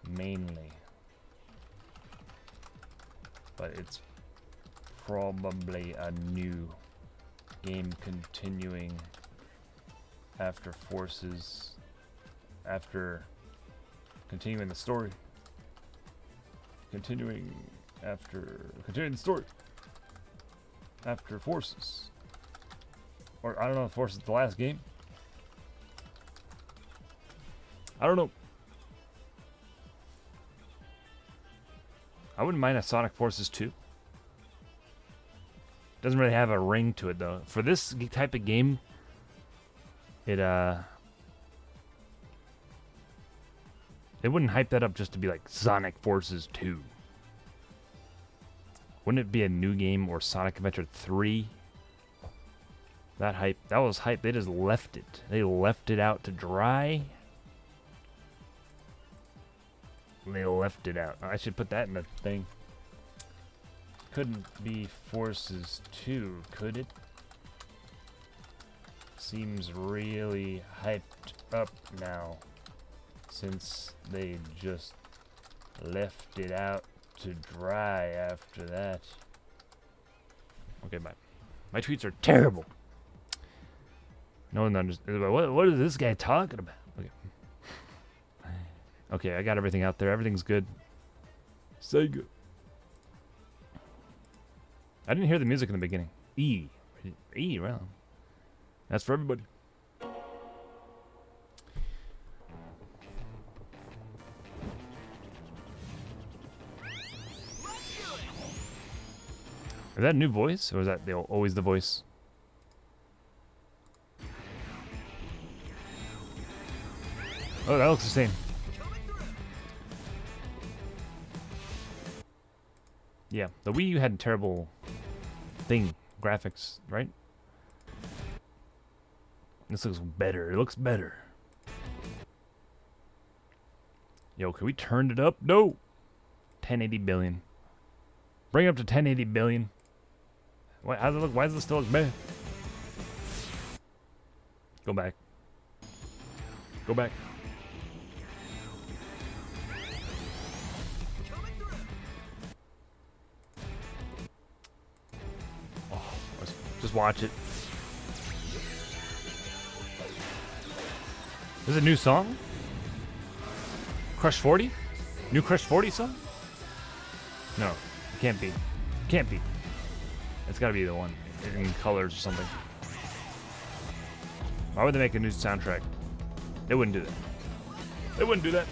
mainly, but it's probably a new game continuing after Forces, after continuing the story, continuing the story after Forces, or I don't know if Forces is the last game. I don't know. I wouldn't mind a Sonic Forces 2. Doesn't really have a ring to it though. For this type of game, it wouldn't hype that up just to be like Sonic Forces 2. Wouldn't it be a new game or Sonic Adventure 3? That was hype. They just left it. They left it out to dry. They left it out. I should put that in the thing. Couldn't be Forces 2, could it? Seems really hyped up now, since they just left it out to dry after that. Okay, bye. My tweets are terrible. No one understands. What is this guy talking about? Okay. Okay, I got everything out there. Everything's good. Sega. I didn't hear the music in the beginning. E. E, right. That's for everybody. Is that a new voice, or is that always the voice? Oh, that looks the same. Yeah, the Wii U had terrible graphics, right? This looks better. It looks better. Yo, can we turn it up? No. 1080 billion. Bring it up to 1080 billion. Why, how's it look? Why does it still look bad? Go back. Go back. Oh, just watch it. This is a new song? Crush 40? New Crush 40 song? No, it can't be. Can't be. It's gotta be the one in colors or something. Why would they make a new soundtrack? They wouldn't do that. They wouldn't do that.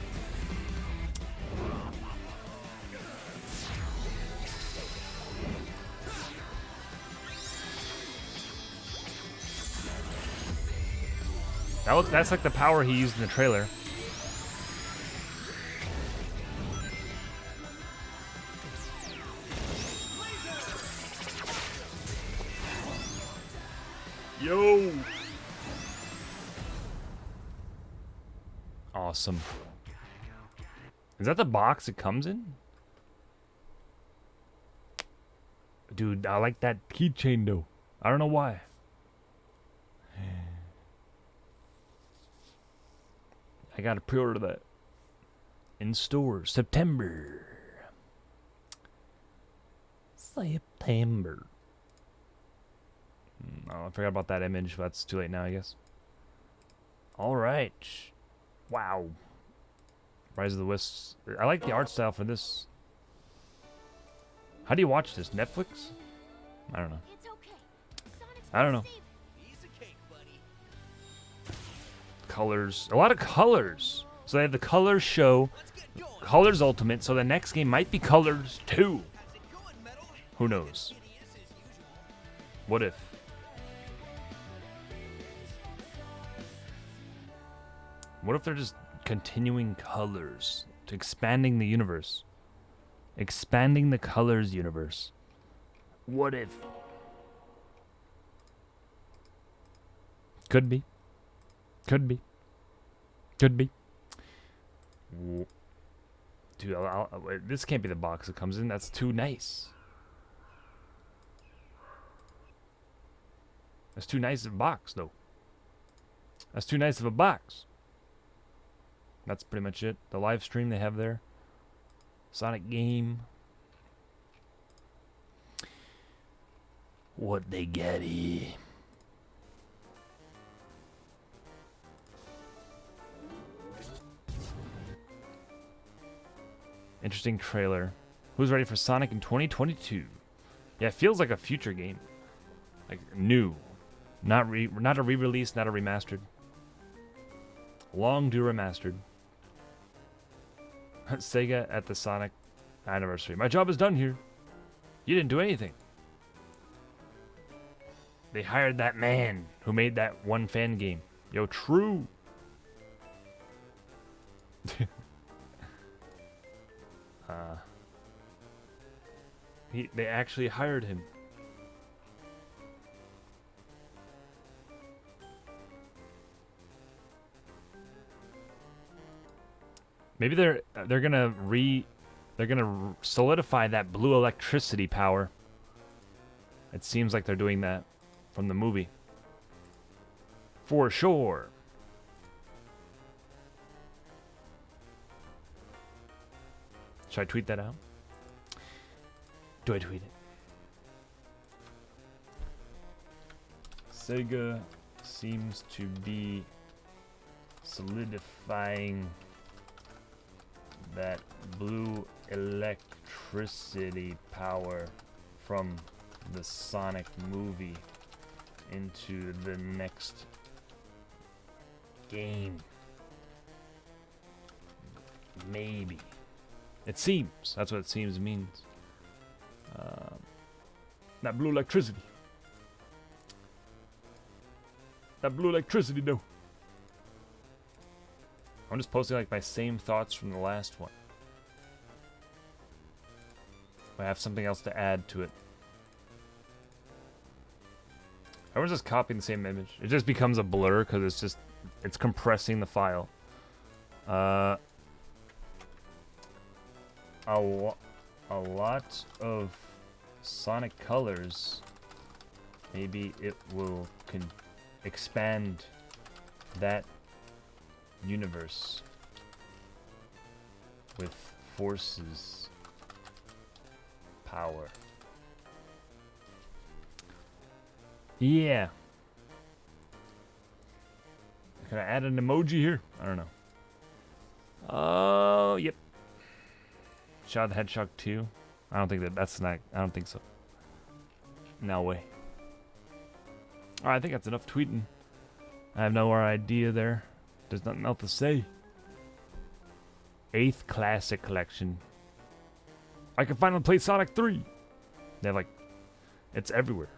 That's like the power he used in the trailer. Yo! Awesome. Is that the box it comes in? Dude, I like that keychain though. I don't know why. I gotta pre-order that. In stores. September. September. Oh, I forgot about that image, but that's too late now, I guess. Alright. Wow. Rise of the Wisps. I like the art style for this. How do you watch this? Netflix? I don't know. I don't know. Colors. A lot of colors. So they have the Colors show, Colors Ultimate, so the next game might be Colors 2. Who knows? What if? What if they're just continuing Colors, to expanding the universe? Expanding the Colors universe. What if? Could be. Could be. Could be. Dude, this can't be the box it comes in. That's too nice. That's too nice of a box, though. That's too nice of a box. That's pretty much it. The live stream they have there. Sonic game. What they get here. Interesting trailer. Who's ready for Sonic in 2022? Yeah, it feels like a future game. Like new. Not a re-release, not a remastered. Long due remastered. Sega at the Sonic anniversary. My job is done here. You didn't do anything. They hired that man who made that one fan game. Yo, true. They actually hired him. Maybe they're gonna solidify that blue electricity power. It seems like they're doing that from the movie. For sure. Should I tweet that out? Do I tweet it? Sega seems to be solidifying that blue electricity power from the Sonic movie into the next game. Maybe. It seems. That's what it seems means. That blue electricity. That blue electricity, though. I'm just posting like my same thoughts from the last one. I have something else to add to it. Everyone's just copying the same image. It just becomes a blur because it's compressing the file. A lot of Sonic Colors. Maybe it will expand that universe with Force's power. Yeah. Can I add an emoji here? I don't know. Oh, yep. Shadow the Hedgehog 2. I don't think that's not. I don't think so. No way. Alright, I think that's enough tweeting. I have no more idea there. There's nothing else to say. 8th Classic Collection. I can finally play Sonic 3. They have like, it's everywhere.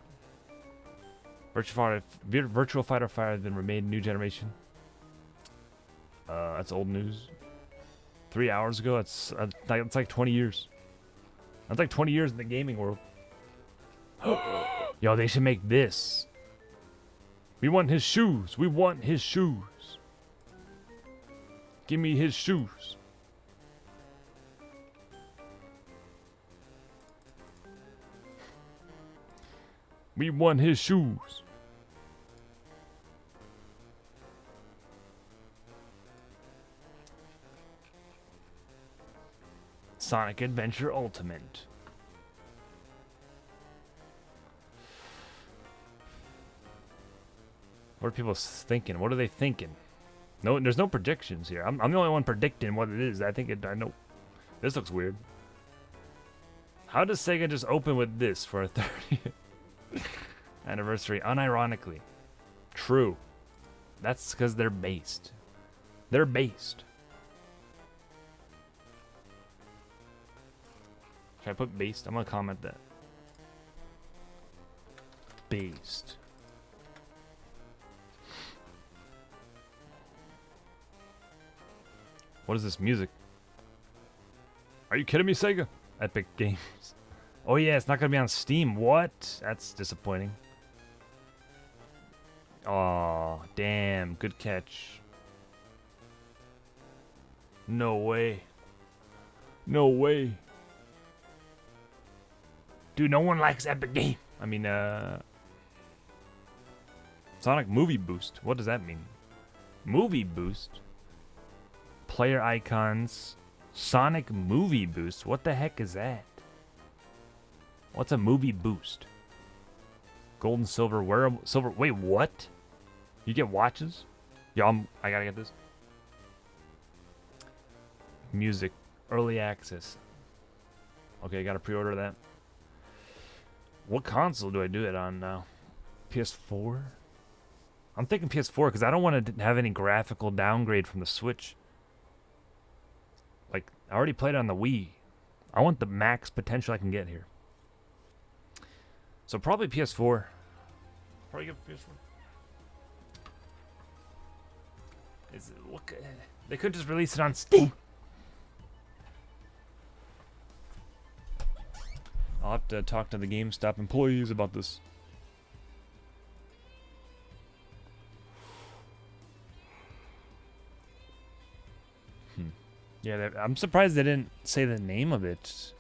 Virtual Fighter 5 has been remade new generation. That's old news. 3 hours ago. It's like 20 years. That's like 20 years in the gaming world. Yo, they should make this. We want his shoes. We want his shoes. Give me his shoes. We want his shoes. Sonic Adventure Ultimate. What are people thinking? What are they thinking? No, there's no predictions here. I'm the only one predicting what it is. I know. This looks weird. How does Sega just open with this for a 30th anniversary? Unironically. True. That's because they're based. They're based. Should I put based? I'm gonna comment that. Based. What is this music? Are you kidding me, Sega? Epic Games. Oh yeah, it's not gonna be on Steam. What? That's disappointing. Aw, damn. Good catch. No way. No way. Dude, no one likes Epic Game. I mean, Sonic Movie Boost. What does that mean? Movie Boost? Player icons. Sonic Movie Boost. What the heck is that? What's a movie boost? Gold and silver wearable silver. Wait, what? You get watches? Yeah, I gotta get this. Music. Early access. Okay, gotta pre-order that. What console do I do it on now? PS4? I'm thinking PS4 because I don't want to have any graphical downgrade from the Switch. Like, I already played it on the Wii. I want the max potential I can get here. So probably PS4. Probably get PS4. They could just release it on Steam. I'll have to talk to the GameStop employees about this. Yeah, I'm surprised they didn't say the name of it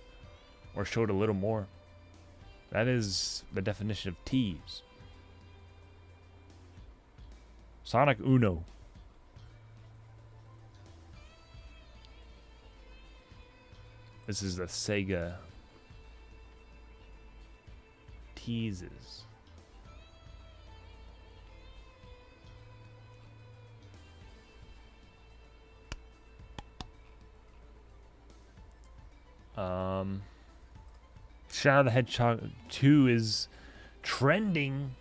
or showed a little more. That is the definition of tease. Sonic Uno. This is the Sega teases. Shadow the Hedgehog 2 is trending.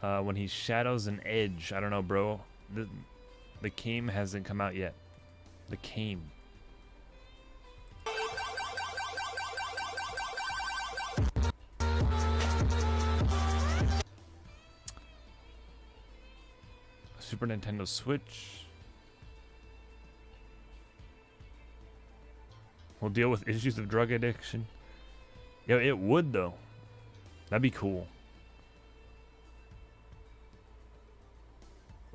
When he shadows an edge. I don't know, bro. The game hasn't come out yet. The game. Super Nintendo Switch. Will deal with issues of drug addiction. Yeah, it would though. That'd be cool.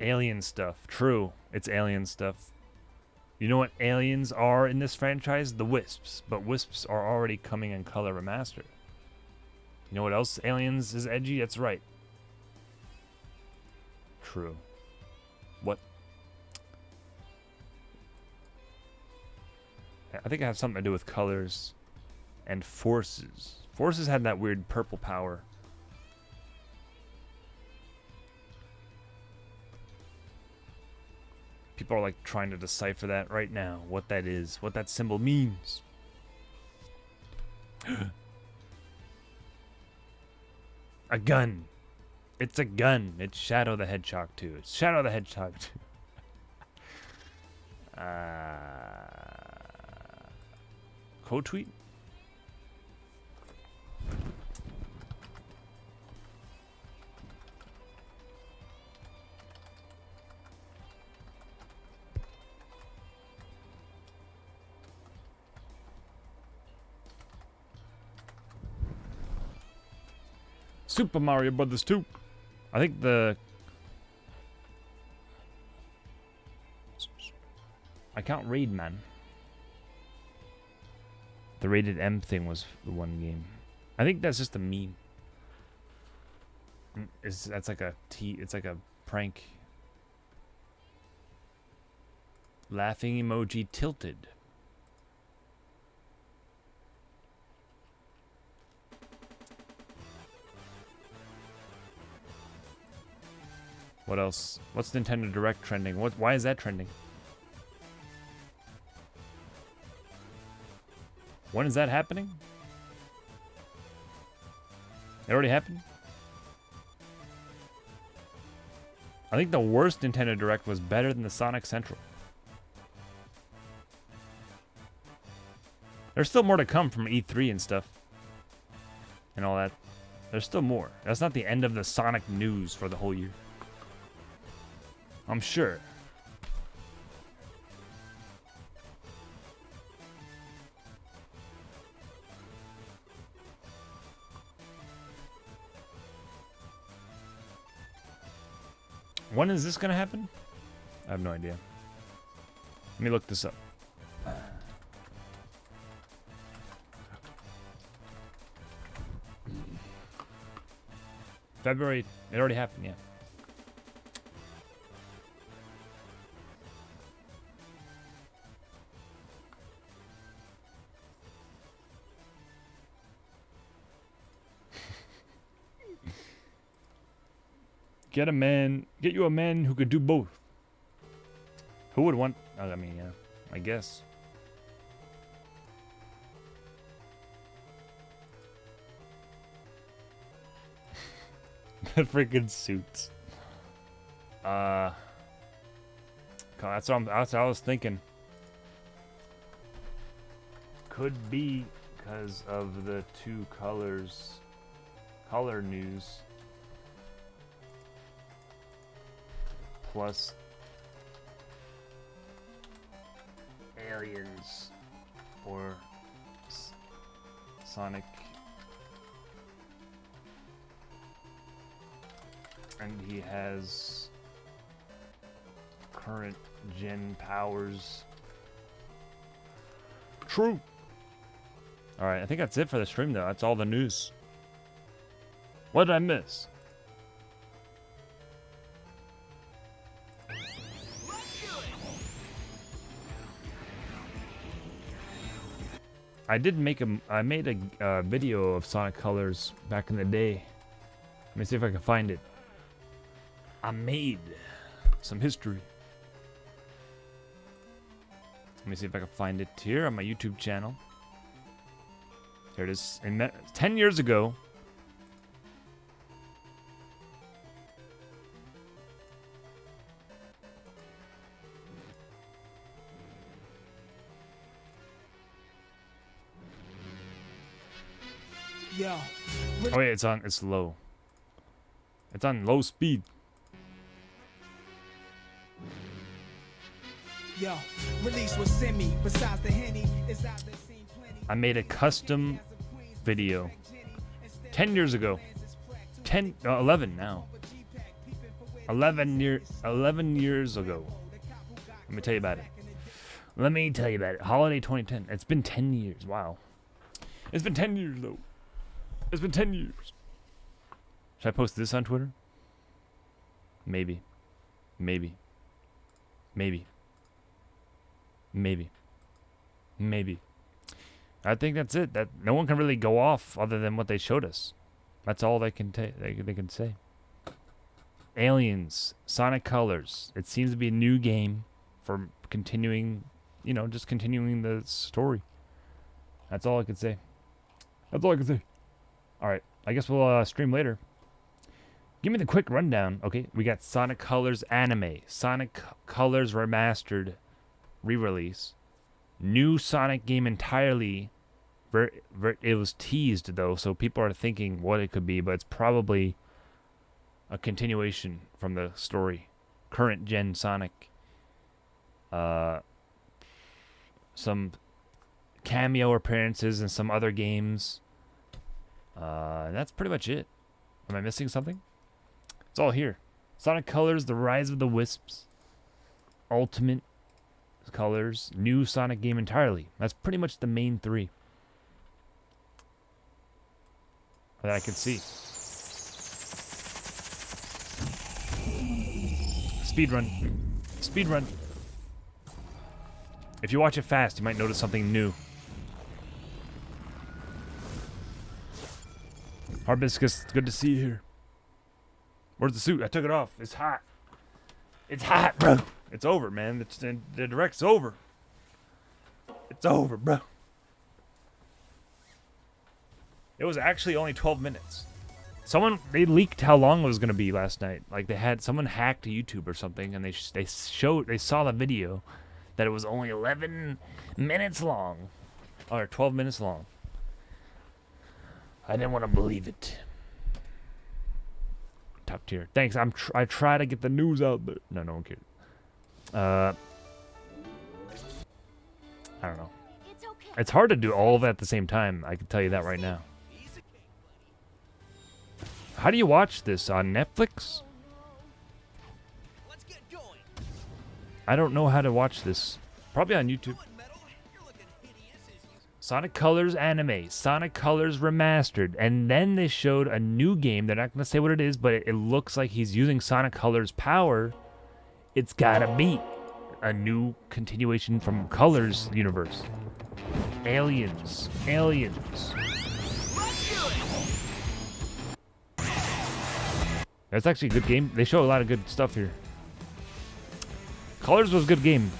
Alien stuff. True. It's alien stuff. You know what aliens are in this franchise? The Wisps. But Wisps are already coming in color remastered. You know what else aliens is edgy? That's right. True. What? I think it has something to do with colors and forces. Forces had that weird purple power. People are like trying to decipher that right now, what that is, what that symbol means. A gun. It's a gun. It's Shadow the Hedgehog 2. It's Shadow the Hedgehog 2. Code tweet? Super Mario Brothers 2. I think I can't read, man. The rated M thing was the one game. I think that's just a meme. That's like it's like a prank. Laughing emoji tilted. What else? What's Nintendo Direct trending? Why is that trending? When is that happening? It already happened? I think the worst Nintendo Direct was better than the Sonic Central. There's still more to come from E3 and stuff. And all that. There's still more. That's not the end of the Sonic news for the whole year. I'm sure. When is this gonna happen? I have no idea. Let me look this up. February. It already happened, yeah. Get you a man who could do both. Who would want? I mean, yeah, I guess. The freaking suits. That's what I was thinking. Could be because of the two color news. Plus aliens or Sonic, and he has current gen powers. True. Alright, I think that's it for the stream though. That's all the news. What did I miss? I made a video of Sonic Colors back in the day. Let me see if I can find it. I made some history. Let me see if I can find it here on my YouTube channel. Here it is. 10 years ago. Yo. Oh wait, it's low. It's on low speed. Yo, release was semi. Besides the Henny, it's out there seen plenty. I made a custom video 10 years ago. 11 now. 11 years ago. Let me tell you about it. Let me tell you about it. Holiday 2010. It's been 10 years. Wow. It's been 10 years though. It's been 10 years. Should I post this on Twitter? Maybe. Maybe. Maybe. Maybe. Maybe. I think that's it. That no one can really go off other than what they showed us. That's all they can they can say. Aliens, Sonic Colors. It seems to be a new game for continuing, you know, just continuing the story. That's all I could say. That's all I can say. All right, I guess we'll stream later. Give me the quick rundown. Okay, we got Sonic Colors Anime, Sonic Colors Remastered re-release, new Sonic game entirely. It was teased though, so people are thinking what it could be, but it's probably a continuation from the story. Current gen Sonic. Some cameo appearances in some other games. That's pretty much it. Am I missing something? It's all here. Sonic Colors, The Rise of the Wisps, Ultimate Colors, new Sonic game entirely. That's pretty much the main three that I can see. Speedrun. Speedrun. If you watch it fast, you might notice something new. Harbiscus, it's good to see you here. Where's the suit? I took it off. It's hot. It's hot, bro. It's over, man. The direct's over. It's over, bro. It was actually only 12 minutes. They leaked how long it was gonna be last night. Like someone hacked YouTube or something, and they saw the video that it was only 11 minutes long, or 12 minutes long. I didn't want to believe it. Top tier. Thanks. I try to get the news out there. No one cares. I don't know. It's hard to do all of that at the same time. I can tell you that right now. How do you watch this on Netflix? I don't know how to watch this. Probably on YouTube. Sonic Colors Anime, Sonic Colors Remastered, and then they showed a new game. They're not going to say what it is, but it looks like he's using Sonic Colors power. It's gotta be a new continuation from Colors universe. Aliens. That's actually a good game. They show a lot of good stuff here. Colors was a good game.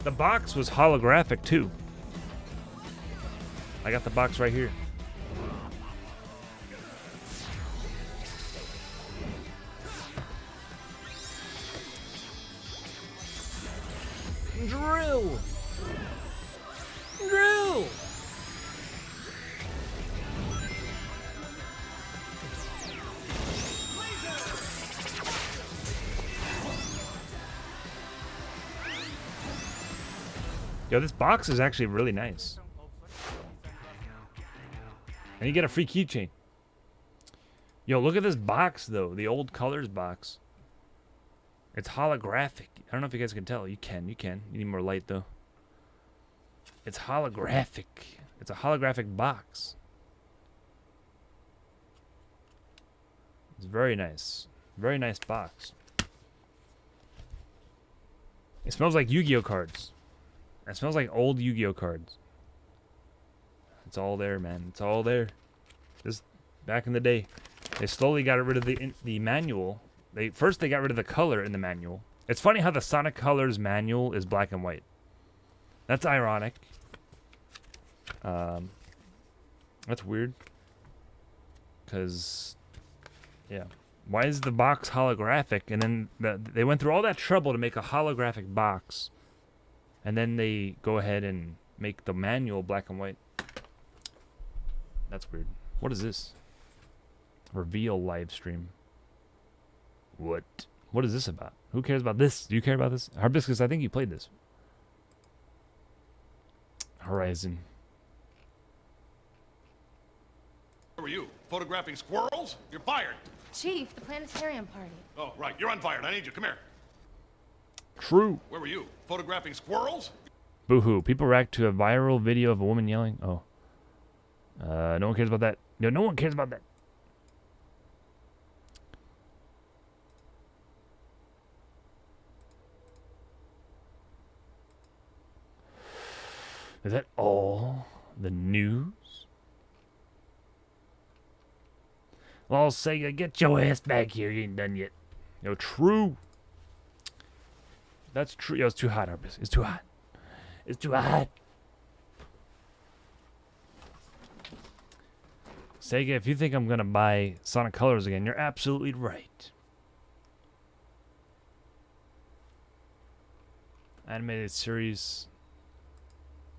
The box was holographic too. I got the box right here. Drill! Yo, this box is actually really nice. And you get a free keychain. Yo, look at this box, though. The old Colors box. It's holographic. I don't know if you guys can tell. You can. You need more light, though. It's holographic. It's a holographic box. It's very nice. Very nice box. It smells like Yu-Gi-Oh cards. It smells like old Yu-Gi-Oh cards. It's all there, man. It's all there. Just back in the day, they slowly got rid of the manual. First they got rid of the color in the manual. It's funny how the Sonic Colors manual is black and white. That's ironic. That's weird. Cause, yeah. Why is the box holographic? And then they went through all that trouble to make a holographic box, and then they go ahead and make the manual black and white. That's weird. What is this? Reveal live stream. What? What is this about? Who cares about this? Do you care about this? Hibiscus, I think you played this. Horizon. Where were you? Photographing squirrels? You're fired. Chief, the planetarium party. Oh, right. You're unfired. I need you. Come here. True. Where were you? Photographing squirrels? Boo-hoo. People react to a viral video of a woman yelling. Oh. No one cares about that. No one cares about that. Is that all the news? Well, Sega, get your ass back here. You ain't done yet. Yo, true. That's true. Yo, it's too hot, Arbus. It's too hot. It's too hot. Sega, if you think I'm going to buy Sonic Colors again, you're absolutely right. Animated series.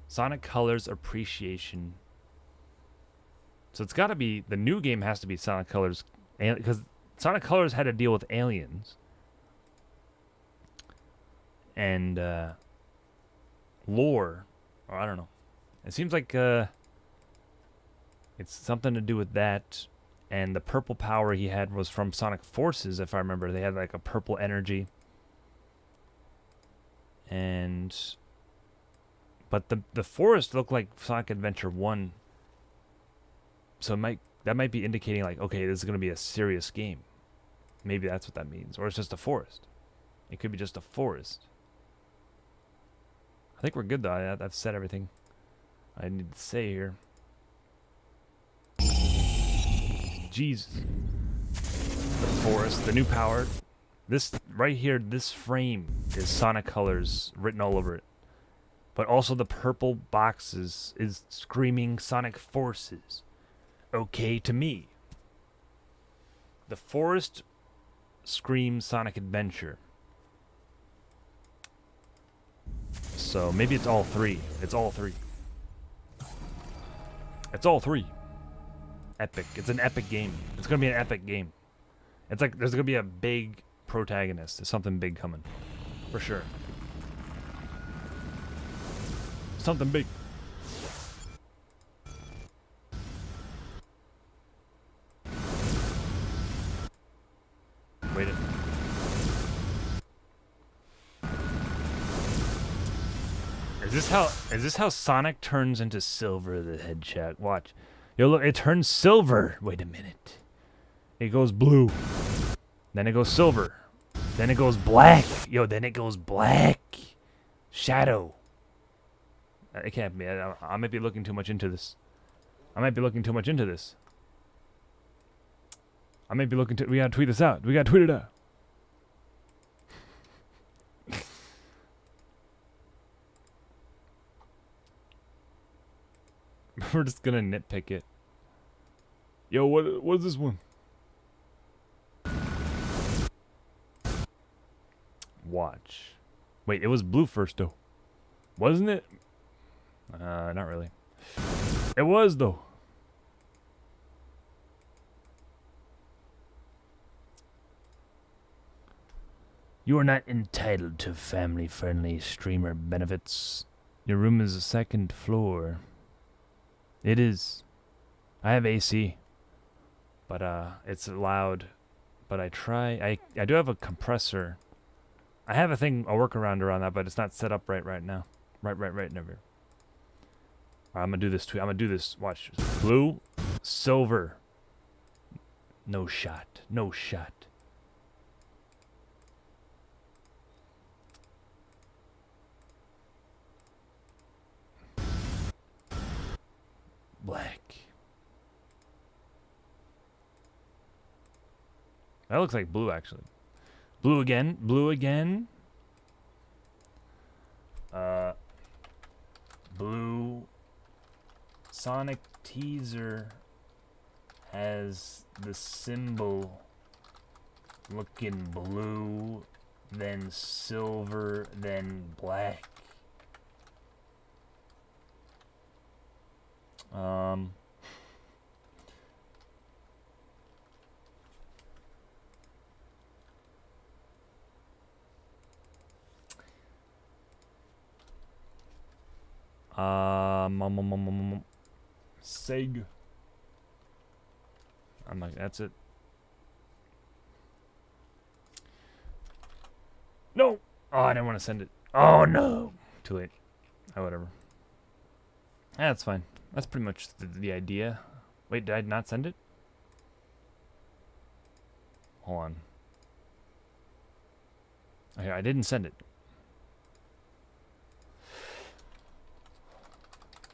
Sonic Colors Appreciation. So it's got to be, the new game has to be Sonic Colors, because Sonic Colors had to deal with aliens. And lore, or I don't know. It seems like it's something to do with that. And the purple power he had was from Sonic Forces, if I remember. They had like a purple energy. And but the forest looked like Sonic Adventure 1. So that might be indicating like, okay, this is going to be a serious game. Maybe that's what that means. Or it's just a forest. It could be just a forest. I think we're good though. I've said everything I need to say here. Jesus. The forest, the new power. This right here, this frame is Sonic Colors written all over it. But also the purple boxes is screaming Sonic Forces. Okay to me. The forest screams Sonic Adventure. So maybe it's all three. It's all three. It's all three. Epic. It's an epic game. It's gonna be an epic game. It's like there's gonna be a big protagonist. There's something big coming. For sure. Something big. Wait a minute. Is this how Sonic turns into Silver the Hedgehog? Watch. Yo, look, it turns silver. Wait a minute. It goes blue. Then it goes silver. Then it goes black. Yo, then it goes black. Shadow. It can't be. I might be looking too much into this. We gotta tweet this out. We gotta tweet it out. We're just gonna nitpick it. Yo, what is this one? Watch. Wait, it was blue first though. Wasn't it? Not really. It was though. You are not entitled to family-friendly streamer benefits. Your room is the second floor. It is. I have AC. But it's loud. But I do have a compressor. I have a workaround around that, but it's not set up right now. Right, never. Alright, I'm gonna do this too. I'm gonna do this. Watch. Blue, silver. No shot. black. That looks like blue, actually. Blue again. Blue again. Blue. Sonic teaser has the symbol looking blue, then silver, then black. Sega. I'm like, that's it. No! Oh, I didn't want to send it. Oh, no! Too late. Oh, whatever. That's fine. That's pretty much the idea. Wait, did I not send it? Hold on. Okay, I didn't send it.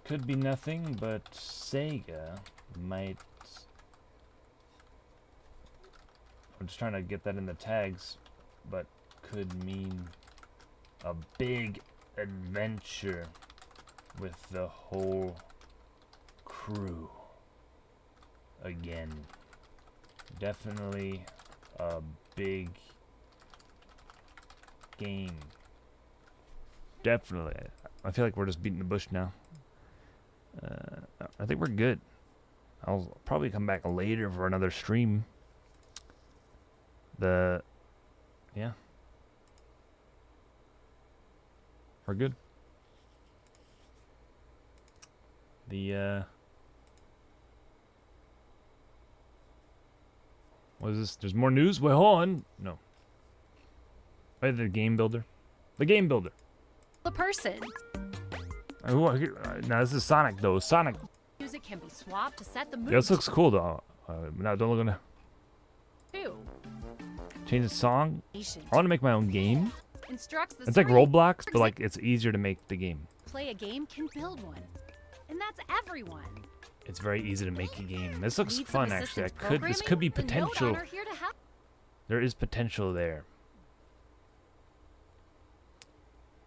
Could be nothing, but Sega might... I'm just trying to get that in the tags, but could mean a big adventure with the whole crew again. Definitely a big game. Definitely. I feel like we're just beating the bush now. I think we're good. I'll probably come back later for another stream. Yeah. We're good. What is this? There's more news? Wait, hold on. No. Wait, the game builder. The game builder. The person. Now this is Sonic though. Sonic. Music can be swapped to set the mood. Yeah, this looks cool though. Now don't look gonna change the song. I want to make my own game. Instructs the It's like screen. Roblox, but like it's easier to make the game. Play a game can build one, and that's everyone. It's very easy to make a game. This looks Need some fun actually. assistance This could be programming? The Node potential. are here to help. There is potential there.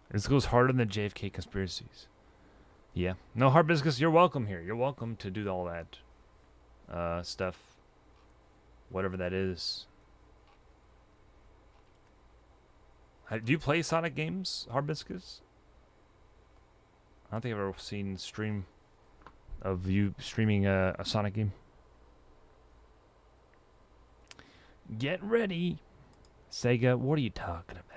This goes harder than JFK conspiracies. Yeah. No, Harbiscus, you're welcome here. You're welcome to do all that stuff. Whatever that is. Do you play Sonic games, Harbiscus? I don't think I've ever seen stream of you streaming a Sonic game. Get ready. Sega, what are you talking about?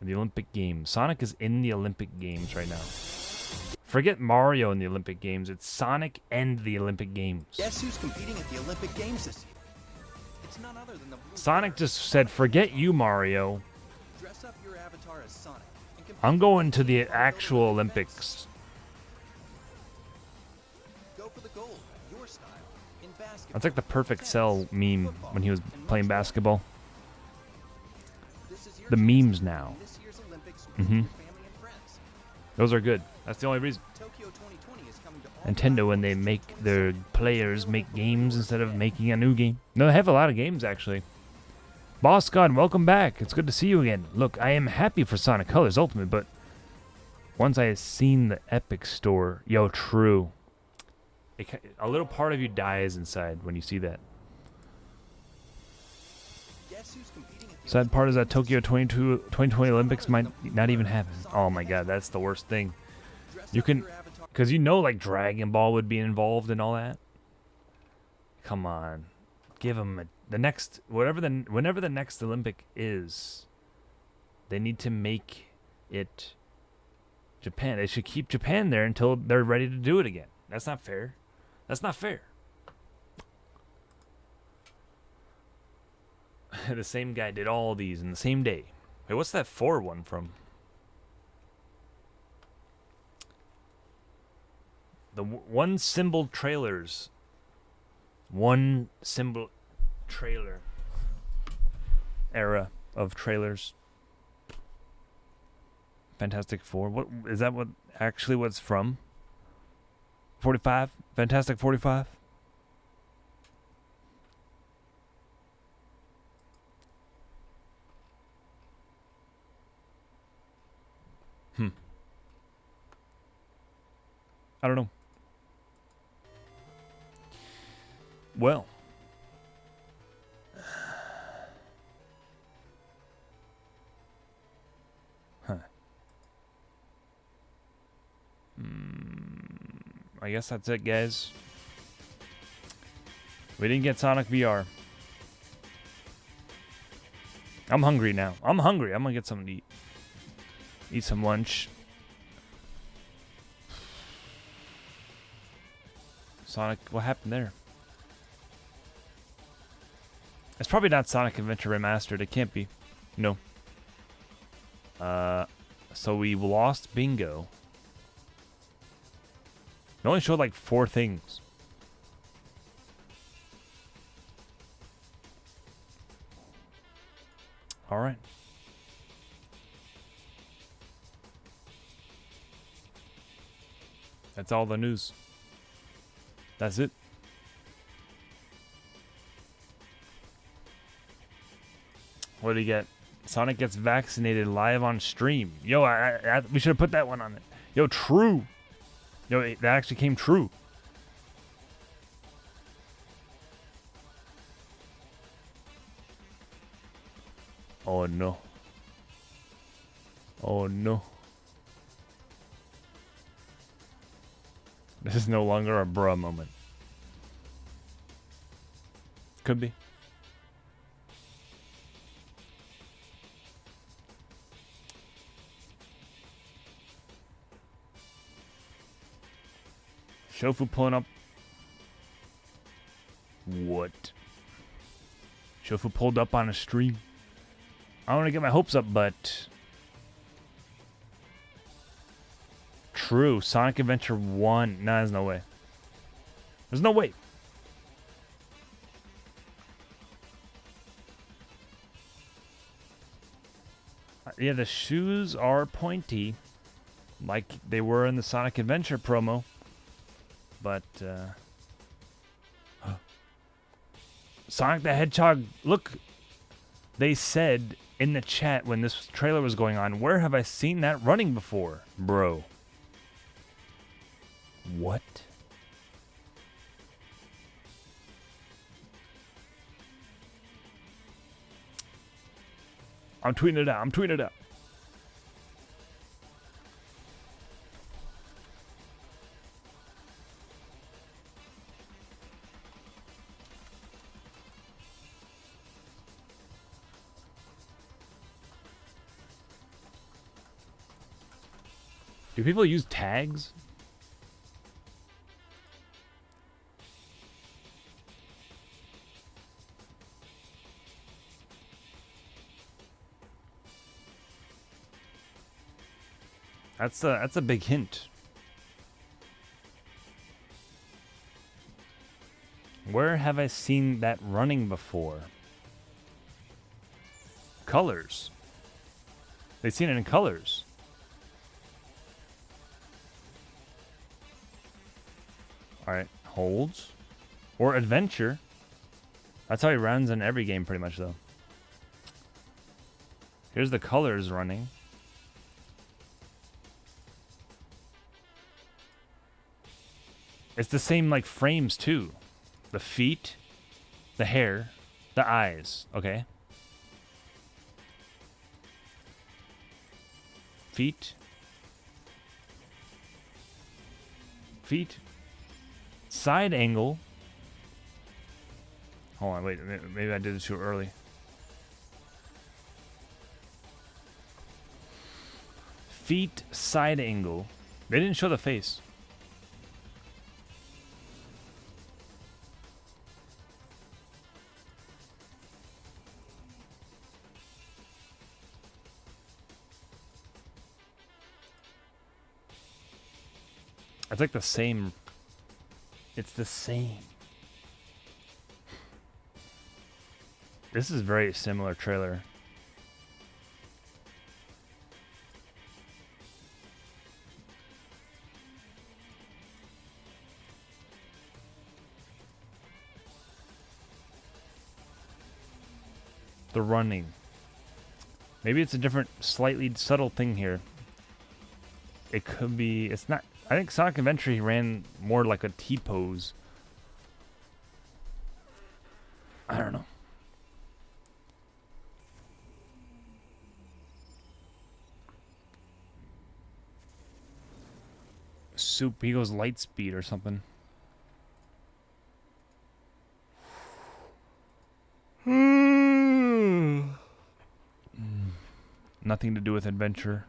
The Olympic Games. Sonic is in the Olympic Games right now. Forget Mario in the Olympic Games. It's Sonic and the Olympic Games. Guess who's competing at the Olympic Games this year? It's none other than the Blue Sonic just said, forget you, Mario. Dress up your avatar as Sonic and compete. I'm going to the actual Olympics. Go for the gold, your style, in basketball. That's like the perfect Cell meme when he was playing basketball. The memes now. Those are good. That's the only reason. Nintendo, when they make their players make games instead of making a new game. No, they have a lot of games, actually. Boss God, welcome back. It's good to see you again. Look, I am happy for Sonic Colors Ultimate, but once I have seen the Epic Store... Yo, true. A little part of you dies inside when you see that. Sad part is that Tokyo 2020 Olympics might not even happen. Oh my god, that's the worst thing. You can... Because you know, like, Dragon Ball would be involved and all that. Come on. Give them the next... Whenever the next Olympic is, they need to make it Japan. They should keep Japan there until they're ready to do it again. That's not fair. That's not fair. The same guy did all these in the same day. Wait, what's that 4 one from? The one symbol trailers. One symbol trailer era of trailers. Fantastic Four. What is that? What actually what's from? 45? Fantastic 45? I don't know. Well. Huh. I guess that's it, guys. We didn't get Sonic VR. I'm hungry now. I'm hungry. I'm gonna get something to eat. Eat some lunch. Sonic, what happened there? It's probably not Sonic Adventure Remastered. It can't be. No. So we lost bingo. It only showed like 4 things. All right. That's all the news. That's it. What do you get? Sonic gets vaccinated live on stream. Yo, we should have put that one on it. Yo, true. Yo, that actually came true. Oh no. Oh no. This is no longer a bruh moment. Could be. Shofu pulling up. What? Shofu pulled up on a stream. I don't want to get my hopes up, but... True. Sonic Adventure 1. Nah, there's no way. There's no way. Yeah, the shoes are pointy. Like they were in the Sonic Adventure promo. But, Sonic the Hedgehog, look, they said in the chat when this trailer was going on, where have I seen that running before, bro? What? I'm tweeting it out. I'm tweeting it out. Do people use tags? That's a big hint. Where have I seen that running before? Colors. They've seen it in Colors. Alright, holds. Or Adventure. That's how he runs in every game pretty much though. Here's the Colors running. It's the same like frames too. The feet, the hair, the eyes, okay? Feet. Feet. Side angle. Hold on, wait, maybe I did it too early. Feet, side angle. They didn't show the face. It's like the same. It's the same. This is a very similar trailer. The running. Maybe it's a different, slightly subtle thing here. It could be... It's not... I think Sonic Adventure, he ran more like a T-pose. I don't know. He goes light speed or something. Nothing to do with adventure.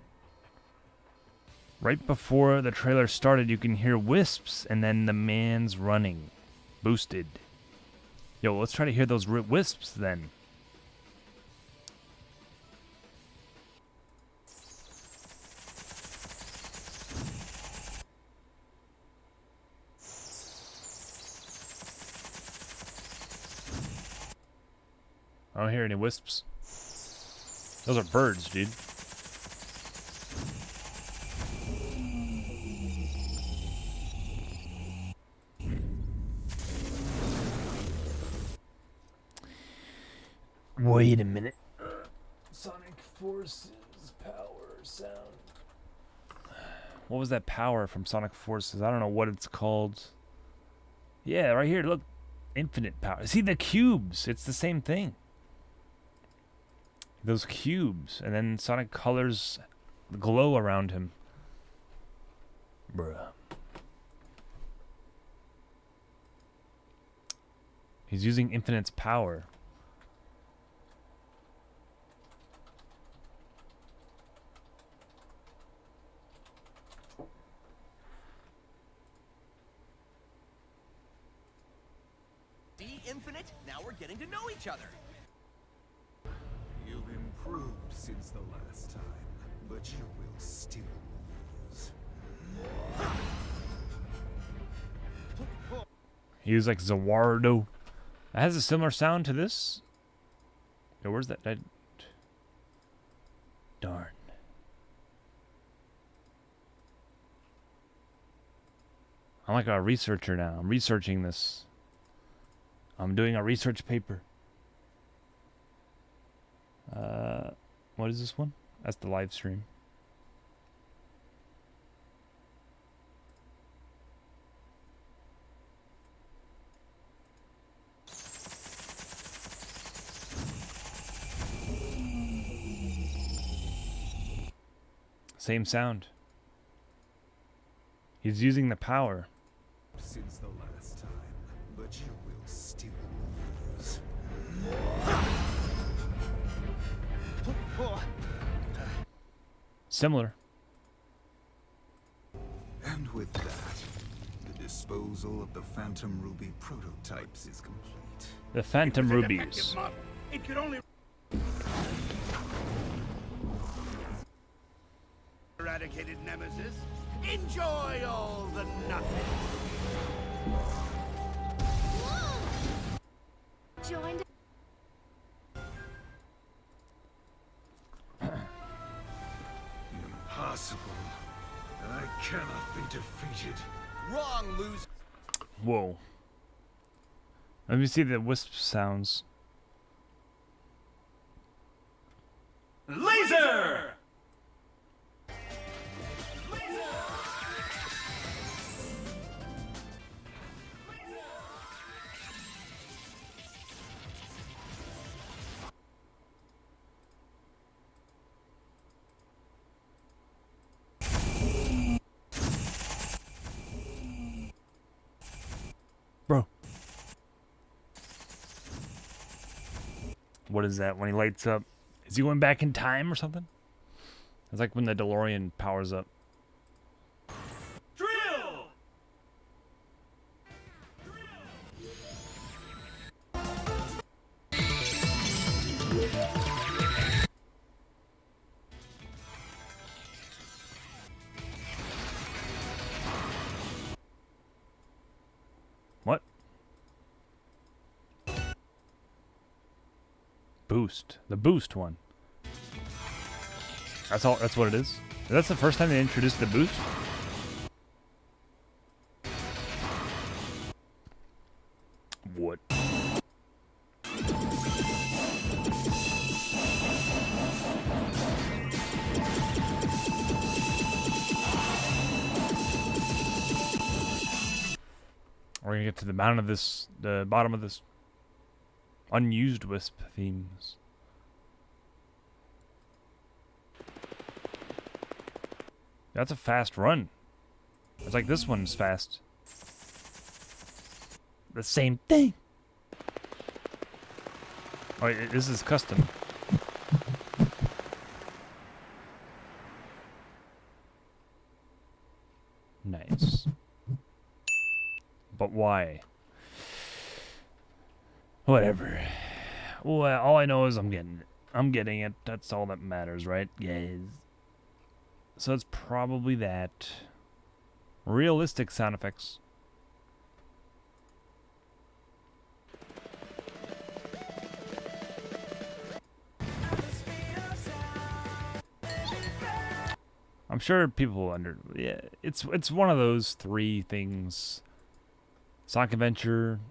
Right before the trailer started, you can hear wisps, and then the man's running. Boosted. Yo, let's try to hear those wisps then. I don't hear any wisps. Those are birds, dude. Wait a minute. Sonic Forces power sound. What was that power from Sonic Forces? I don't know what it's called. Yeah, right here, look. Infinite power. See the cubes. It's the same thing. Those cubes. And then Sonic Colors glow around him. Bruh. He's using Infinite's power. Infinite, now we're getting to know each other. You've improved since the last time, but you will still lose. He was like Zawardo. That has a similar sound to this. Yo, where's that? Darn. I'm like a researcher now. I'm researching this. I'm doing a research paper. What is this one? That's the live stream. Same sound. He's using the power. Since the last time, but you will still lose. Similar. And with that, the disposal of the Phantom Ruby prototypes is complete. The Phantom Rubies. It could only eradicated Nemesis. Enjoy all the nothing. Joined. Impossible. I cannot be defeated. Wrong, loser. Whoa. Let me see the wisp sounds. Laser! Bro. What is that when he lights up? Is he going back in time or something? It's like when the DeLorean powers up. Drill! What? Boost. The boost one. That's all. That's what it is. That's the first time they introduced the boost. What? get to the bottom of this unused Wisp themes. That's a fast run. It's like this one's fast. The same thing. Oh, this is custom. Nice. But why? Whatever. Well, all I know is I'm getting it. I'm getting it. That's all that matters, right, guys? So it's probably that. Realistic sound effects. I'm sure people yeah, it's one of those three things. Sonic Adventure,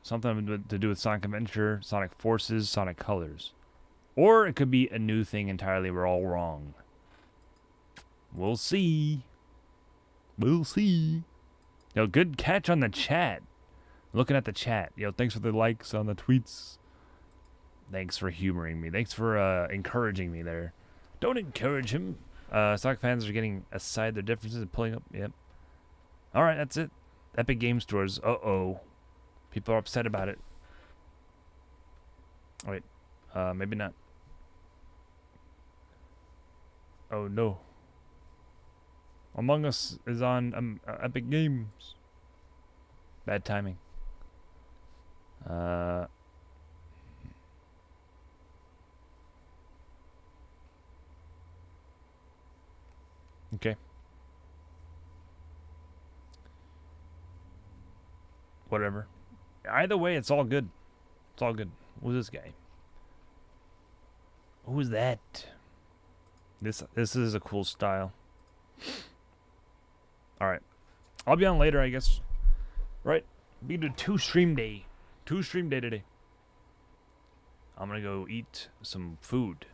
something to do with Sonic Adventure, Sonic Forces, Sonic Colors. Or it could be a new thing entirely. We're all wrong. We'll see. We'll see. Yo, good catch on the chat. Looking at the chat. Yo, thanks for the likes on the tweets. Thanks for humoring me. Thanks for encouraging me there. Don't encourage him. Sonic fans are getting aside their differences and pulling up. Yep. Alright, that's it. Epic Game Stores. Uh-oh. People are upset about it. Wait. Maybe not. Oh, no. Among Us is on Epic Games. Bad timing. Okay. Whatever. Either way, it's all good. It's all good. Who's this guy? Who's that? This is a cool style. Alright. I'll be on later, I guess. Right? We do 2 stream day. 2 stream day today. I'm gonna go eat some food.